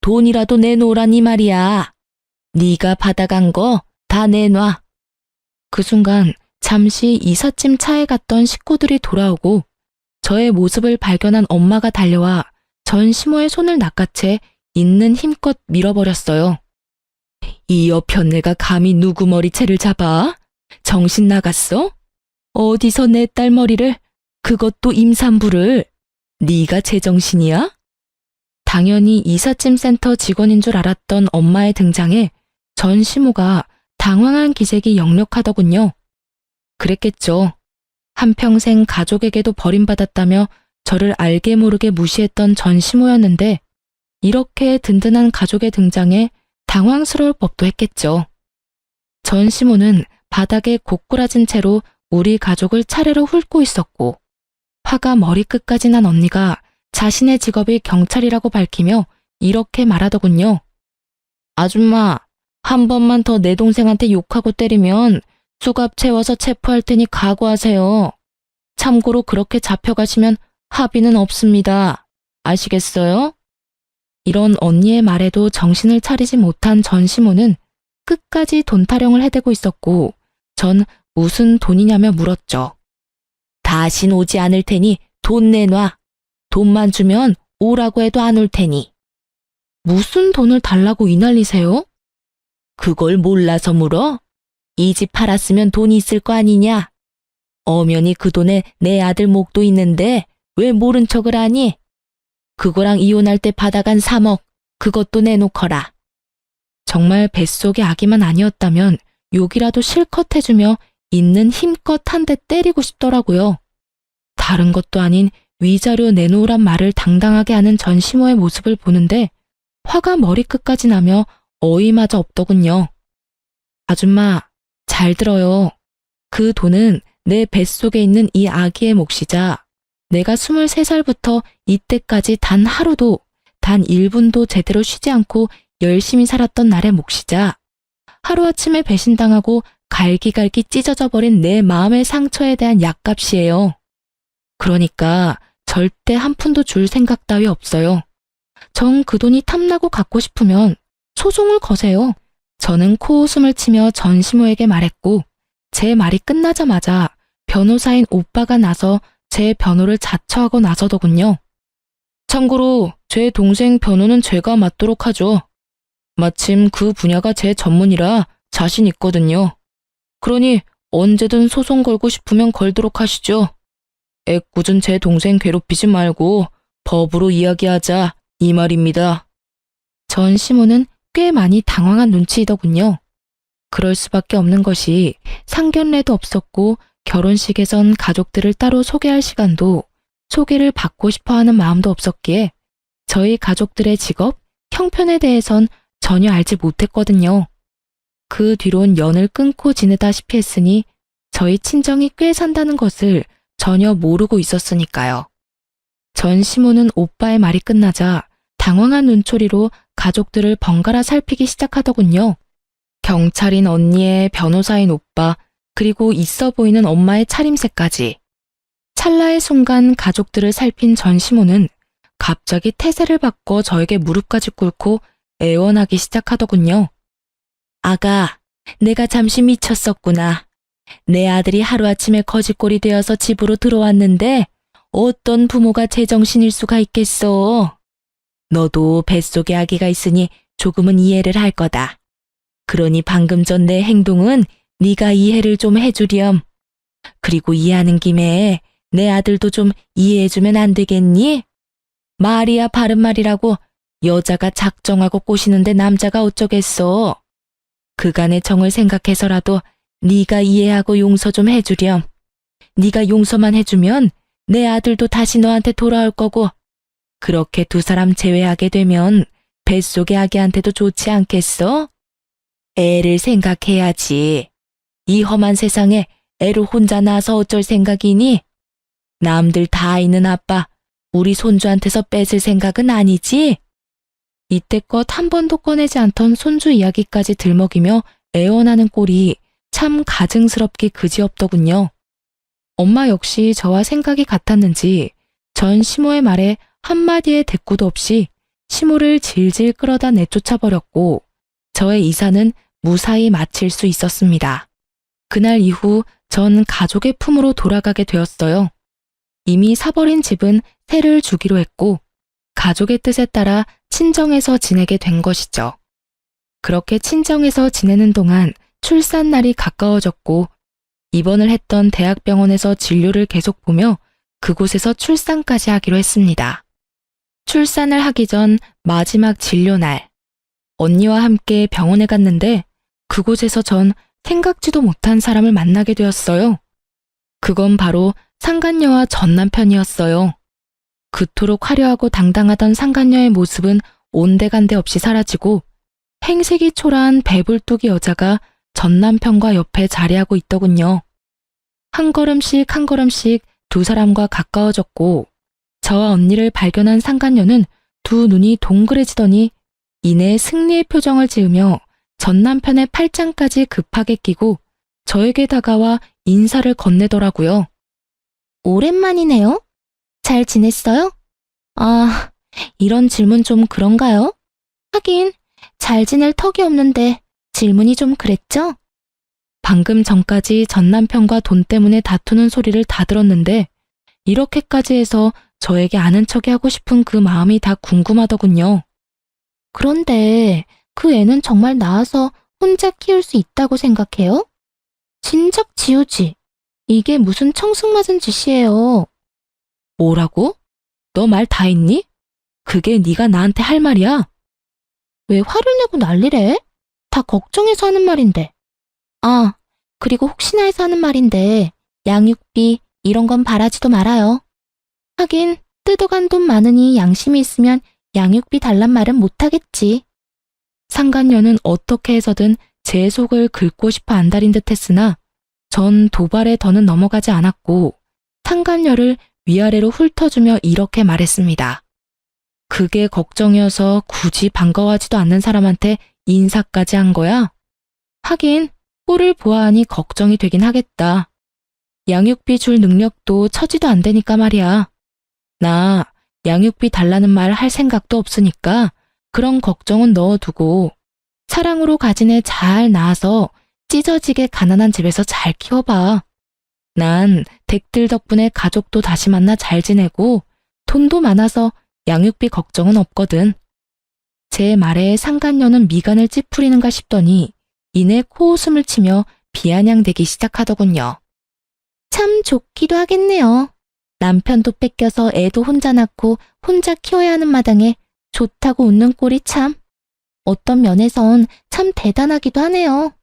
돈이라도 내놓으라니 말이야. 네가 받아간 거 다 내놔. 그 순간 잠시 이삿짐 차에 갔던 식구들이 돌아오고 저의 모습을 발견한 엄마가 달려와 전시모의 손을 낚아채 있는 힘껏 밀어버렸어요. 이 여편네가 감히 누구 머리채를 잡아? 정신 나갔어? 어디서 내 딸 머리를, 그것도 임산부를, 네가 제정신이야? 당연히 이삿짐 센터 직원인 줄 알았던 엄마의 등장에 전시모가 당황한 기색이 역력하더군요. 그랬겠죠. 한평생 가족에게도 버림받았다며 저를 알게 모르게 무시했던 전시모였는데 이렇게 든든한 가족의 등장에 당황스러울 법도 했겠죠. 전시모는 바닥에 고꾸라진 채로 우리 가족을 차례로 훑고 있었고 화가 머리끝까지 난 언니가 자신의 직업이 경찰이라고 밝히며 이렇게 말하더군요. 아줌마, 한 번만 더 내 동생한테 욕하고 때리면 수갑 채워서 체포할 테니 각오하세요. 참고로 그렇게 잡혀가시면 합의는 없습니다. 아시겠어요? 이런 언니의 말에도 정신을 차리지 못한 전시모는 끝까지 돈 타령을 해대고 있었고 전 무슨 돈이냐며 물었죠. 다신 오지 않을 테니 돈 내놔. 돈만 주면 오라고 해도 안 올 테니. 무슨 돈을 달라고 이 난리세요? 그걸 몰라서 물어? 이 집 팔았으면 돈이 있을 거 아니냐? 엄연히 그 돈에 내 아들 목도 있는데 왜 모른 척을 하니? 그거랑 이혼할 때 받아간 3억, 그것도 내놓거라. 정말 뱃속의 아기만 아니었다면 욕이라도 실컷 해주며 있는 힘껏 한 대 때리고 싶더라고요. 다른 것도 아닌 위자료 내놓으란 말을 당당하게 하는 전시모의 모습을 보는데 화가 머리끝까지 나며 어이마저 없더군요. 아줌마, 잘 들어요. 그 돈은 내 뱃속에 있는 이 아기의 몫이자 내가 23살부터 이때까지 단 하루도, 단 1분도 제대로 쉬지 않고 열심히 살았던 날의 몫이자 하루아침에 배신당하고 갈기갈기 찢어져 버린 내 마음의 상처에 대한 약값이에요. 그러니까 절대 한 푼도 줄 생각 따위 없어요. 정 그 돈이 탐나고 갖고 싶으면 소송을 거세요. 저는 코웃음을 치며 전시모에게 말했고 제 말이 끝나자마자 변호사인 오빠가 나서 제 변호를 자처하고 나서더군요. 참고로 제 동생 변호는 제가 맡도록 하죠. 마침 그 분야가 제 전문이라 자신 있거든요. 그러니 언제든 소송 걸고 싶으면 걸도록 하시죠. 애꿎은 제 동생 괴롭히지 말고 법으로 이야기하자 이 말입니다. 전시모는 꽤 많이 당황한 눈치이더군요. 그럴 수밖에 없는 것이 상견례도 없었고 결혼식에선 가족들을 따로 소개할 시간도 소개를 받고 싶어하는 마음도 없었기에 저희 가족들의 직업, 형편에 대해선 전혀 알지 못했거든요. 그 뒤론 연을 끊고 지내다시피 했으니 저희 친정이 꽤 산다는 것을 전혀 모르고 있었으니까요. 전시모는 오빠의 말이 끝나자 당황한 눈초리로 가족들을 번갈아 살피기 시작하더군요. 경찰인 언니의 변호사인 오빠, 그리고 있어 보이는 엄마의 차림새까지. 찰나의 순간 가족들을 살핀 전시모는 갑자기 태세를 바꿔 저에게 무릎까지 꿇고 애원하기 시작하더군요. 아가, 내가 잠시 미쳤었구나. 내 아들이 하루아침에 거지꼴이 되어서 집으로 들어왔는데 어떤 부모가 제정신일 수가 있겠어. 너도 뱃속에 아기가 있으니 조금은 이해를 할 거다. 그러니 방금 전 내 행동은 네가 이해를 좀 해주렴. 그리고 이해하는 김에 내 아들도 좀 이해해주면 안 되겠니? 말이야 바른 말이라고 여자가 작정하고 꼬시는데 남자가 어쩌겠어. 그간의 정을 생각해서라도 네가 이해하고 용서 좀 해주렴. 네가 용서만 해주면 내 아들도 다시 너한테 돌아올 거고 그렇게 두 사람 제외하게 되면 뱃속의 아기한테도 좋지 않겠어? 애를 생각해야지. 이 험한 세상에 애를 혼자 낳아서 어쩔 생각이니? 남들 다 있는 아빠, 우리 손주한테서 뺏을 생각은 아니지? 이때껏 한 번도 꺼내지 않던 손주 이야기까지 들먹이며 애원하는 꼴이 참 가증스럽기 그지없더군요. 엄마 역시 저와 생각이 같았는지 전 시모의 말에 한마디의 대꾸도 없이 시모를 질질 끌어다 내쫓아 버렸고 저의 이사는 무사히 마칠 수 있었습니다. 그날 이후 전 가족의 품으로 돌아가게 되었어요. 이미 사버린 집은 세를 주기로 했고 가족의 뜻에 따라 친정에서 지내게 된 것이죠. 그렇게 친정에서 지내는 동안 출산날이 가까워졌고 입원을 했던 대학병원에서 진료를 계속 보며 그곳에서 출산까지 하기로 했습니다. 출산을 하기 전 마지막 진료날, 언니와 함께 병원에 갔는데 그곳에서 전 생각지도 못한 사람을 만나게 되었어요. 그건 바로 상간녀와 전 남편이었어요. 그토록 화려하고 당당하던 상간녀의 모습은 온데간데 없이 사라지고 행색이 초라한 배불뚝이 여자가 전 남편과 옆에 자리하고 있더군요. 한 걸음씩 한 걸음씩 두 사람과 가까워졌고 저와 언니를 발견한 상간녀는 두 눈이 동그래지더니 이내 승리의 표정을 지으며 전 남편의 팔짱까지 급하게 끼고 저에게 다가와 인사를 건네더라고요. 오랜만이네요. 잘 지냈어요? 아, 이런 질문 좀 그런가요? 하긴, 잘 지낼 턱이 없는데 질문이 좀 그랬죠? 방금 전까지 전 남편과 돈 때문에 다투는 소리를 다 들었는데 이렇게까지 해서 저에게 아는 척이 하고 싶은 그 마음이 다 궁금하더군요. 그런데 그 애는 정말 낳아서 혼자 키울 수 있다고 생각해요? 진작 지우지. 이게 무슨 청승맞은 짓이에요. 뭐라고? 너 말 다 했니? 그게 네가 나한테 할 말이야? 왜 화를 내고 난리래? 다 걱정해서 하는 말인데. 아, 그리고 혹시나 해서 하는 말인데 양육비 이런 건 바라지도 말아요. 하긴 뜯어간 돈 많으니 양심이 있으면 양육비 달란 말은 못하겠지. 상간녀는 어떻게 해서든 제 속을 긁고 싶어 안달인 듯 했으나 전 도발에 더는 넘어가지 않았고 상간녀를 위아래로 훑어주며 이렇게 말했습니다. 그게 걱정이어서 굳이 반가워하지도 않는 사람한테 인사까지 한 거야? 하긴 꼴을 보아하니 걱정이 되긴 하겠다. 양육비 줄 능력도 처지도 안 되니까 말이야. 나 양육비 달라는 말 할 생각도 없으니까 그런 걱정은 넣어두고 사랑으로 가진 애 잘 낳아서 찢어지게 가난한 집에서 잘 키워봐. 난 댁들 덕분에 가족도 다시 만나 잘 지내고 돈도 많아서 양육비 걱정은 없거든. 제 말에 상간녀는 미간을 찌푸리는가 싶더니 이내 코웃음을 치며 비아냥대기 시작하더군요. 참 좋기도 하겠네요. 남편도 뺏겨서 애도 혼자 낳고 혼자 키워야 하는 마당에 좋다고 웃는 꼴이 참. 어떤 면에선 참 대단하기도 하네요.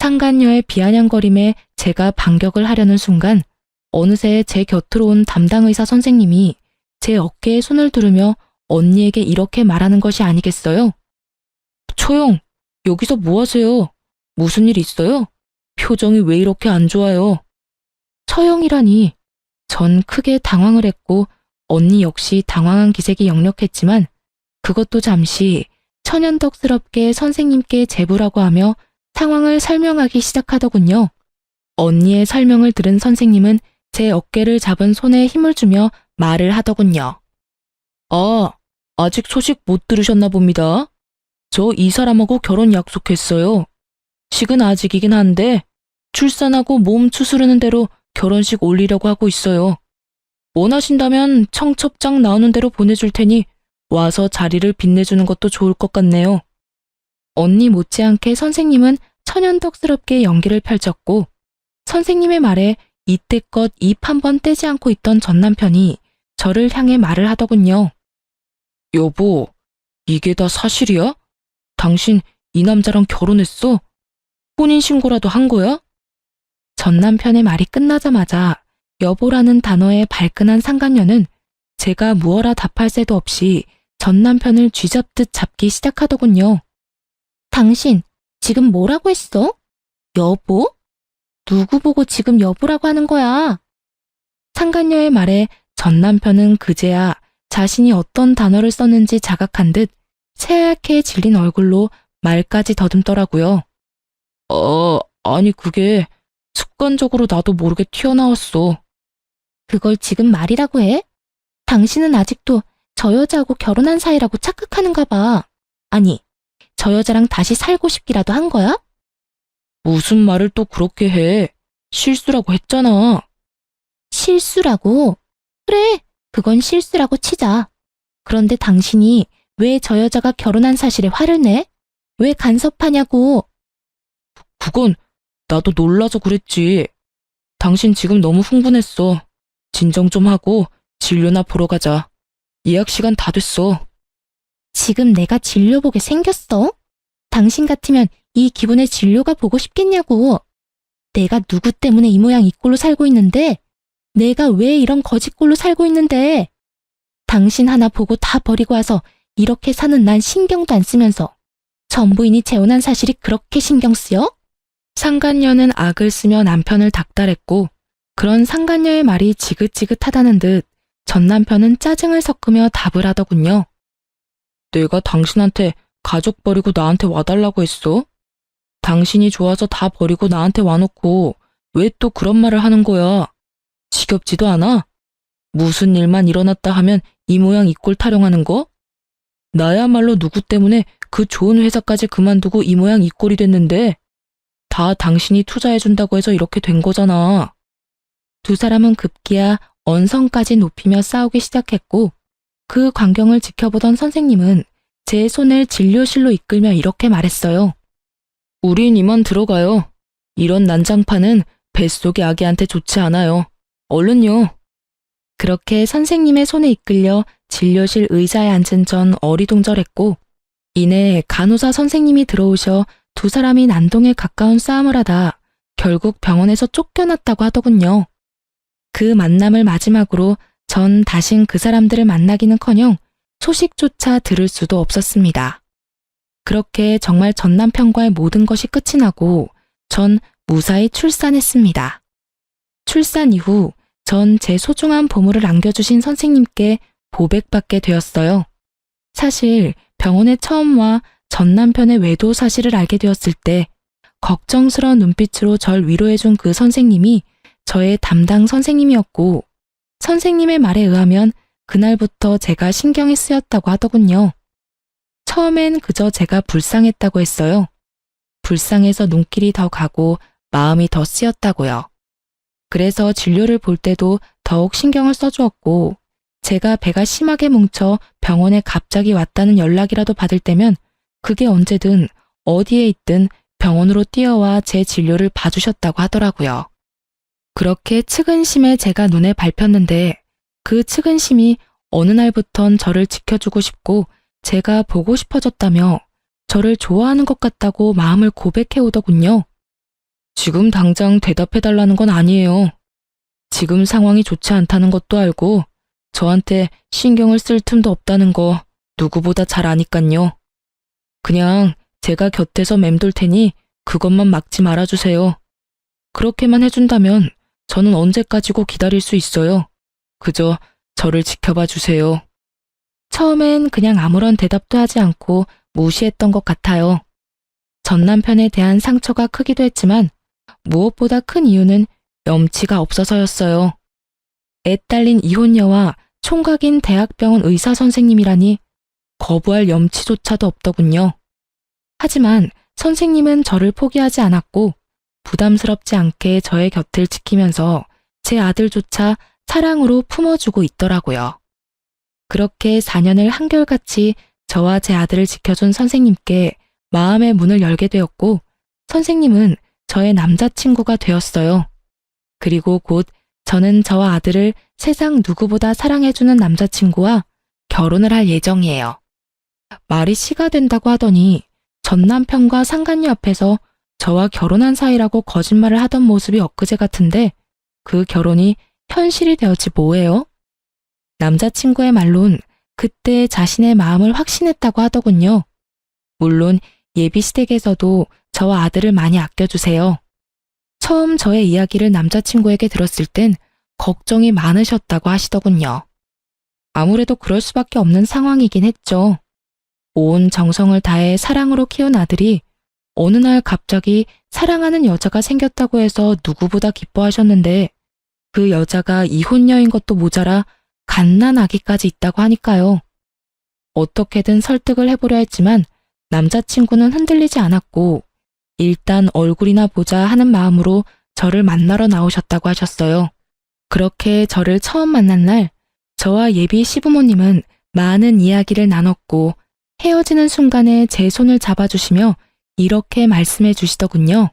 상간녀의 비아냥거림에 제가 반격을 하려는 순간 어느새 제 곁으로 온 담당 의사 선생님이 제 어깨에 손을 두르며 언니에게 이렇게 말하는 것이 아니겠어요? 초영, 여기서 뭐 하세요? 무슨 일 있어요? 표정이 왜 이렇게 안 좋아요? 처영이라니. 전 크게 당황을 했고 언니 역시 당황한 기색이 역력했지만 그것도 잠시 천연덕스럽게 선생님께 제보라고 하며 상황을 설명하기 시작하더군요. 언니의 설명을 들은 선생님은 제 어깨를 잡은 손에 힘을 주며 말을 하더군요. 아, 아직 소식 못 들으셨나 봅니다. 저 이 사람하고 결혼 약속했어요. 식은 아직이긴 한데 출산하고 몸 추스르는 대로 결혼식 올리려고 하고 있어요. 원하신다면 청첩장 나오는 대로 보내줄 테니 와서 자리를 빛내주는 것도 좋을 것 같네요. 언니 못지않게 선생님은 천연덕스럽게 연기를 펼쳤고 선생님의 말에 이때껏 입 한 번 떼지 않고 있던 전 남편이 저를 향해 말을 하더군요. 여보, 이게 다 사실이야? 당신 이 남자랑 결혼했어? 혼인신고라도 한 거야? 전 남편의 말이 끝나자마자 여보라는 단어에 발끈한 상간녀는 제가 무어라 답할 새도 없이 전 남편을 쥐잡듯 잡기 시작하더군요. 당신, 지금 뭐라고 했어? 여보? 누구 보고 지금 여보라고 하는 거야? 상간녀의 말에 전 남편은 그제야 자신이 어떤 단어를 썼는지 자각한 듯 새하얗게 질린 얼굴로 말까지 더듬더라고요. 아니 그게 습관적으로 나도 모르게 튀어나왔어. 그걸 지금 말이라고 해? 당신은 아직도 저 여자하고 결혼한 사이라고 착각하는가 봐. 아니, 저 여자랑 다시 살고 싶기라도 한 거야? 무슨 말을 또 그렇게 해. 실수라고 했잖아. 실수라고? 그래, 그건 실수라고 치자. 그런데 당신이 왜 저 여자가 결혼한 사실에 화를 내? 왜 간섭하냐고. 그건 나도 놀라서 그랬지. 당신 지금 너무 흥분했어. 진정 좀 하고 진료나 보러 가자. 예약 시간 다 됐어. 지금 내가 진료 보게 생겼어? 당신 같으면 이 기분에 진료가 보고 싶겠냐고. 내가 누구 때문에 이 모양 이 꼴로 살고 있는데, 내가 왜 이런 거지 꼴로 살고 있는데, 당신 하나 보고 다 버리고 와서 이렇게 사는 난 신경도 안 쓰면서 전부인이 재혼한 사실이 그렇게 신경 쓰여? 상간녀는 악을 쓰며 남편을 닥달했고 그런 상간녀의 말이 지긋지긋하다는 듯 전 남편은 짜증을 섞으며 답을 하더군요. 내가 당신한테 가족 버리고 나한테 와달라고 했어? 당신이 좋아서 다 버리고 나한테 와놓고 왜 또 그런 말을 하는 거야? 지겹지도 않아? 무슨 일만 일어났다 하면 이 모양 이 꼴 타령하는 거? 나야말로 누구 때문에 그 좋은 회사까지 그만두고 이 모양 이 꼴이 됐는데 다 당신이 투자해준다고 해서 이렇게 된 거잖아. 두 사람은 급기야 언성까지 높이며 싸우기 시작했고 그 광경을 지켜보던 선생님은 제 손을 진료실로 이끌며 이렇게 말했어요. 우린 이만 들어가요. 이런 난장판은 뱃속의 아기한테 좋지 않아요. 얼른요. 그렇게 선생님의 손에 이끌려 진료실 의자에 앉은 전 어리둥절했고 이내 간호사 선생님이 들어오셔 두 사람이 난동에 가까운 싸움을 하다 결국 병원에서 쫓겨났다고 하더군요. 그 만남을 마지막으로 전 다신 그 사람들을 만나기는커녕 소식조차 들을 수도 없었습니다. 그렇게 정말 전 남편과의 모든 것이 끝이 나고 전 무사히 출산했습니다. 출산 이후 전 제 소중한 보물을 안겨주신 선생님께 보백받게 되었어요. 사실 병원에 처음 와 전 남편의 외도 사실을 알게 되었을 때 걱정스러운 눈빛으로 절 위로해준 그 선생님이 저의 담당 선생님이었고 선생님의 말에 의하면 그날부터 제가 신경이 쓰였다고 하더군요. 처음엔 그저 제가 불쌍했다고 했어요. 불쌍해서 눈길이 더 가고 마음이 더 쓰였다고요. 그래서 진료를 볼 때도 더욱 신경을 써주었고 제가 배가 심하게 뭉쳐 병원에 갑자기 왔다는 연락이라도 받을 때면 그게 언제든 어디에 있든 병원으로 뛰어와 제 진료를 봐주셨다고 하더라고요. 그렇게 측은심에 제가 눈에 밟혔는데 그 측은심이 어느 날부턴 저를 지켜주고 싶고 제가 보고 싶어졌다며 저를 좋아하는 것 같다고 마음을 고백해 오더군요. 지금 당장 대답해달라는 건 아니에요. 지금 상황이 좋지 않다는 것도 알고 저한테 신경을 쓸 틈도 없다는 거 누구보다 잘 아니깐요. 그냥 제가 곁에서 맴돌 테니 그것만 막지 말아주세요. 그렇게만 해준다면 저는 언제까지고 기다릴 수 있어요. 그저 저를 지켜봐 주세요. 처음엔 그냥 아무런 대답도 하지 않고 무시했던 것 같아요. 전 남편에 대한 상처가 크기도 했지만 무엇보다 큰 이유는 염치가 없어서였어요. 애 딸린 이혼녀와 총각인 대학병원 의사 선생님이라니 거부할 염치조차도 없더군요. 하지만 선생님은 저를 포기하지 않았고 부담스럽지 않게 저의 곁을 지키면서 제 아들조차 사랑으로 품어주고 있더라고요. 그렇게 4년을 한결같이 저와 제 아들을 지켜준 선생님께 마음의 문을 열게 되었고 선생님은 저의 남자친구가 되었어요. 그리고 곧 저는 저와 아들을 세상 누구보다 사랑해주는 남자친구와 결혼을 할 예정이에요. 말이 씨가 된다고 하더니 전 남편과 상간녀 앞에서 저와 결혼한 사이라고 거짓말을 하던 모습이 엊그제 같은데 그 결혼이 현실이 되었지 뭐예요? 남자친구의 말론 그때 자신의 마음을 확신했다고 하더군요. 물론 예비 시댁에서도 저와 아들을 많이 아껴주세요. 처음 저의 이야기를 남자친구에게 들었을 땐 걱정이 많으셨다고 하시더군요. 아무래도 그럴 수밖에 없는 상황이긴 했죠. 온 정성을 다해 사랑으로 키운 아들이 어느 날 갑자기 사랑하는 여자가 생겼다고 해서 누구보다 기뻐하셨는데 그 여자가 이혼녀인 것도 모자라 갓난아기까지 있다고 하니까요. 어떻게든 설득을 해보려 했지만 남자친구는 흔들리지 않았고 일단 얼굴이나 보자 하는 마음으로 저를 만나러 나오셨다고 하셨어요. 그렇게 저를 처음 만난 날 저와 예비 시부모님은 많은 이야기를 나눴고 헤어지는 순간에 제 손을 잡아주시며 이렇게 말씀해 주시더군요.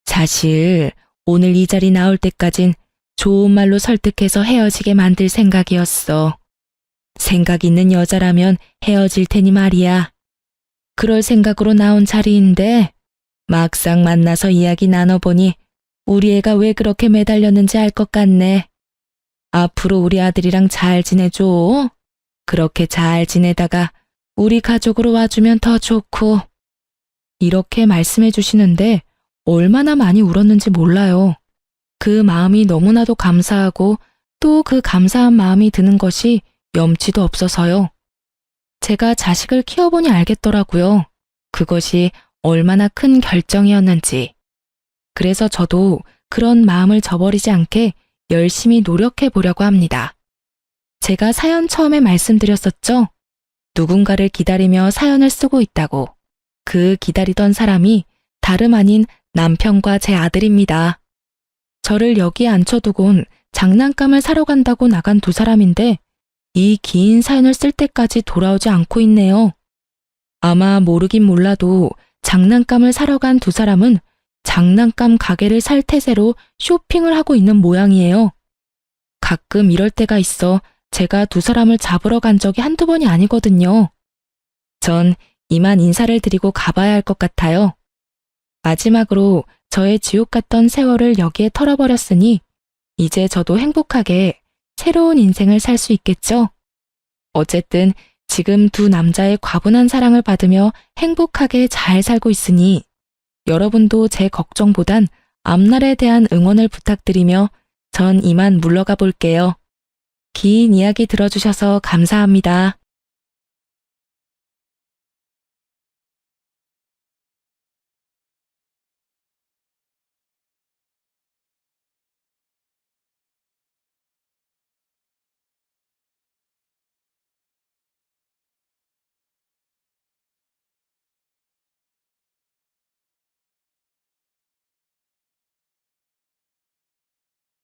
사실 오늘 이 자리 나올 때까진 좋은 말로 설득해서 헤어지게 만들 생각이었어. 생각 있는 여자라면 헤어질 테니 말이야. 그럴 생각으로 나온 자리인데 막상 만나서 이야기 나눠보니 우리 애가 왜 그렇게 매달렸는지 알 것 같네. 앞으로 우리 아들이랑 잘 지내줘. 그렇게 잘 지내다가 우리 가족으로 와주면 더 좋고. 이렇게 말씀해 주시는데 얼마나 많이 울었는지 몰라요. 그 마음이 너무나도 감사하고 또 그 감사한 마음이 드는 것이 염치도 없어서요. 제가 자식을 키워보니 알겠더라고요. 그것이 얼마나 큰 결정이었는지. 그래서 저도 그런 마음을 저버리지 않게 열심히 노력해 보려고 합니다. 제가 사연 처음에 말씀드렸었죠? 누군가를 기다리며 사연을 쓰고 있다고. 그 기다리던 사람이 다름 아닌 남편과 제 아들입니다. 저를 여기에 앉혀두곤 장난감을 사러 간다고 나간 두 사람인데 이 긴 사연을 쓸 때까지 돌아오지 않고 있네요. 아마 모르긴 몰라도 장난감을 사러 간 두 사람은 장난감 가게를 살 태세로 쇼핑을 하고 있는 모양이에요. 가끔 이럴 때가 있어 제가 두 사람을 잡으러 간 적이 한두 번이 아니거든요. 전 이만 인사를 드리고 가봐야 할 것 같아요. 마지막으로 저의 지옥 같던 세월을 여기에 털어버렸으니 이제 저도 행복하게 새로운 인생을 살 수 있겠죠? 어쨌든 지금 두 남자의 과분한 사랑을 받으며 행복하게 잘 살고 있으니 여러분도 제 걱정보단 앞날에 대한 응원을 부탁드리며 전 이만 물러가 볼게요. 긴 이야기 들어주셔서 감사합니다.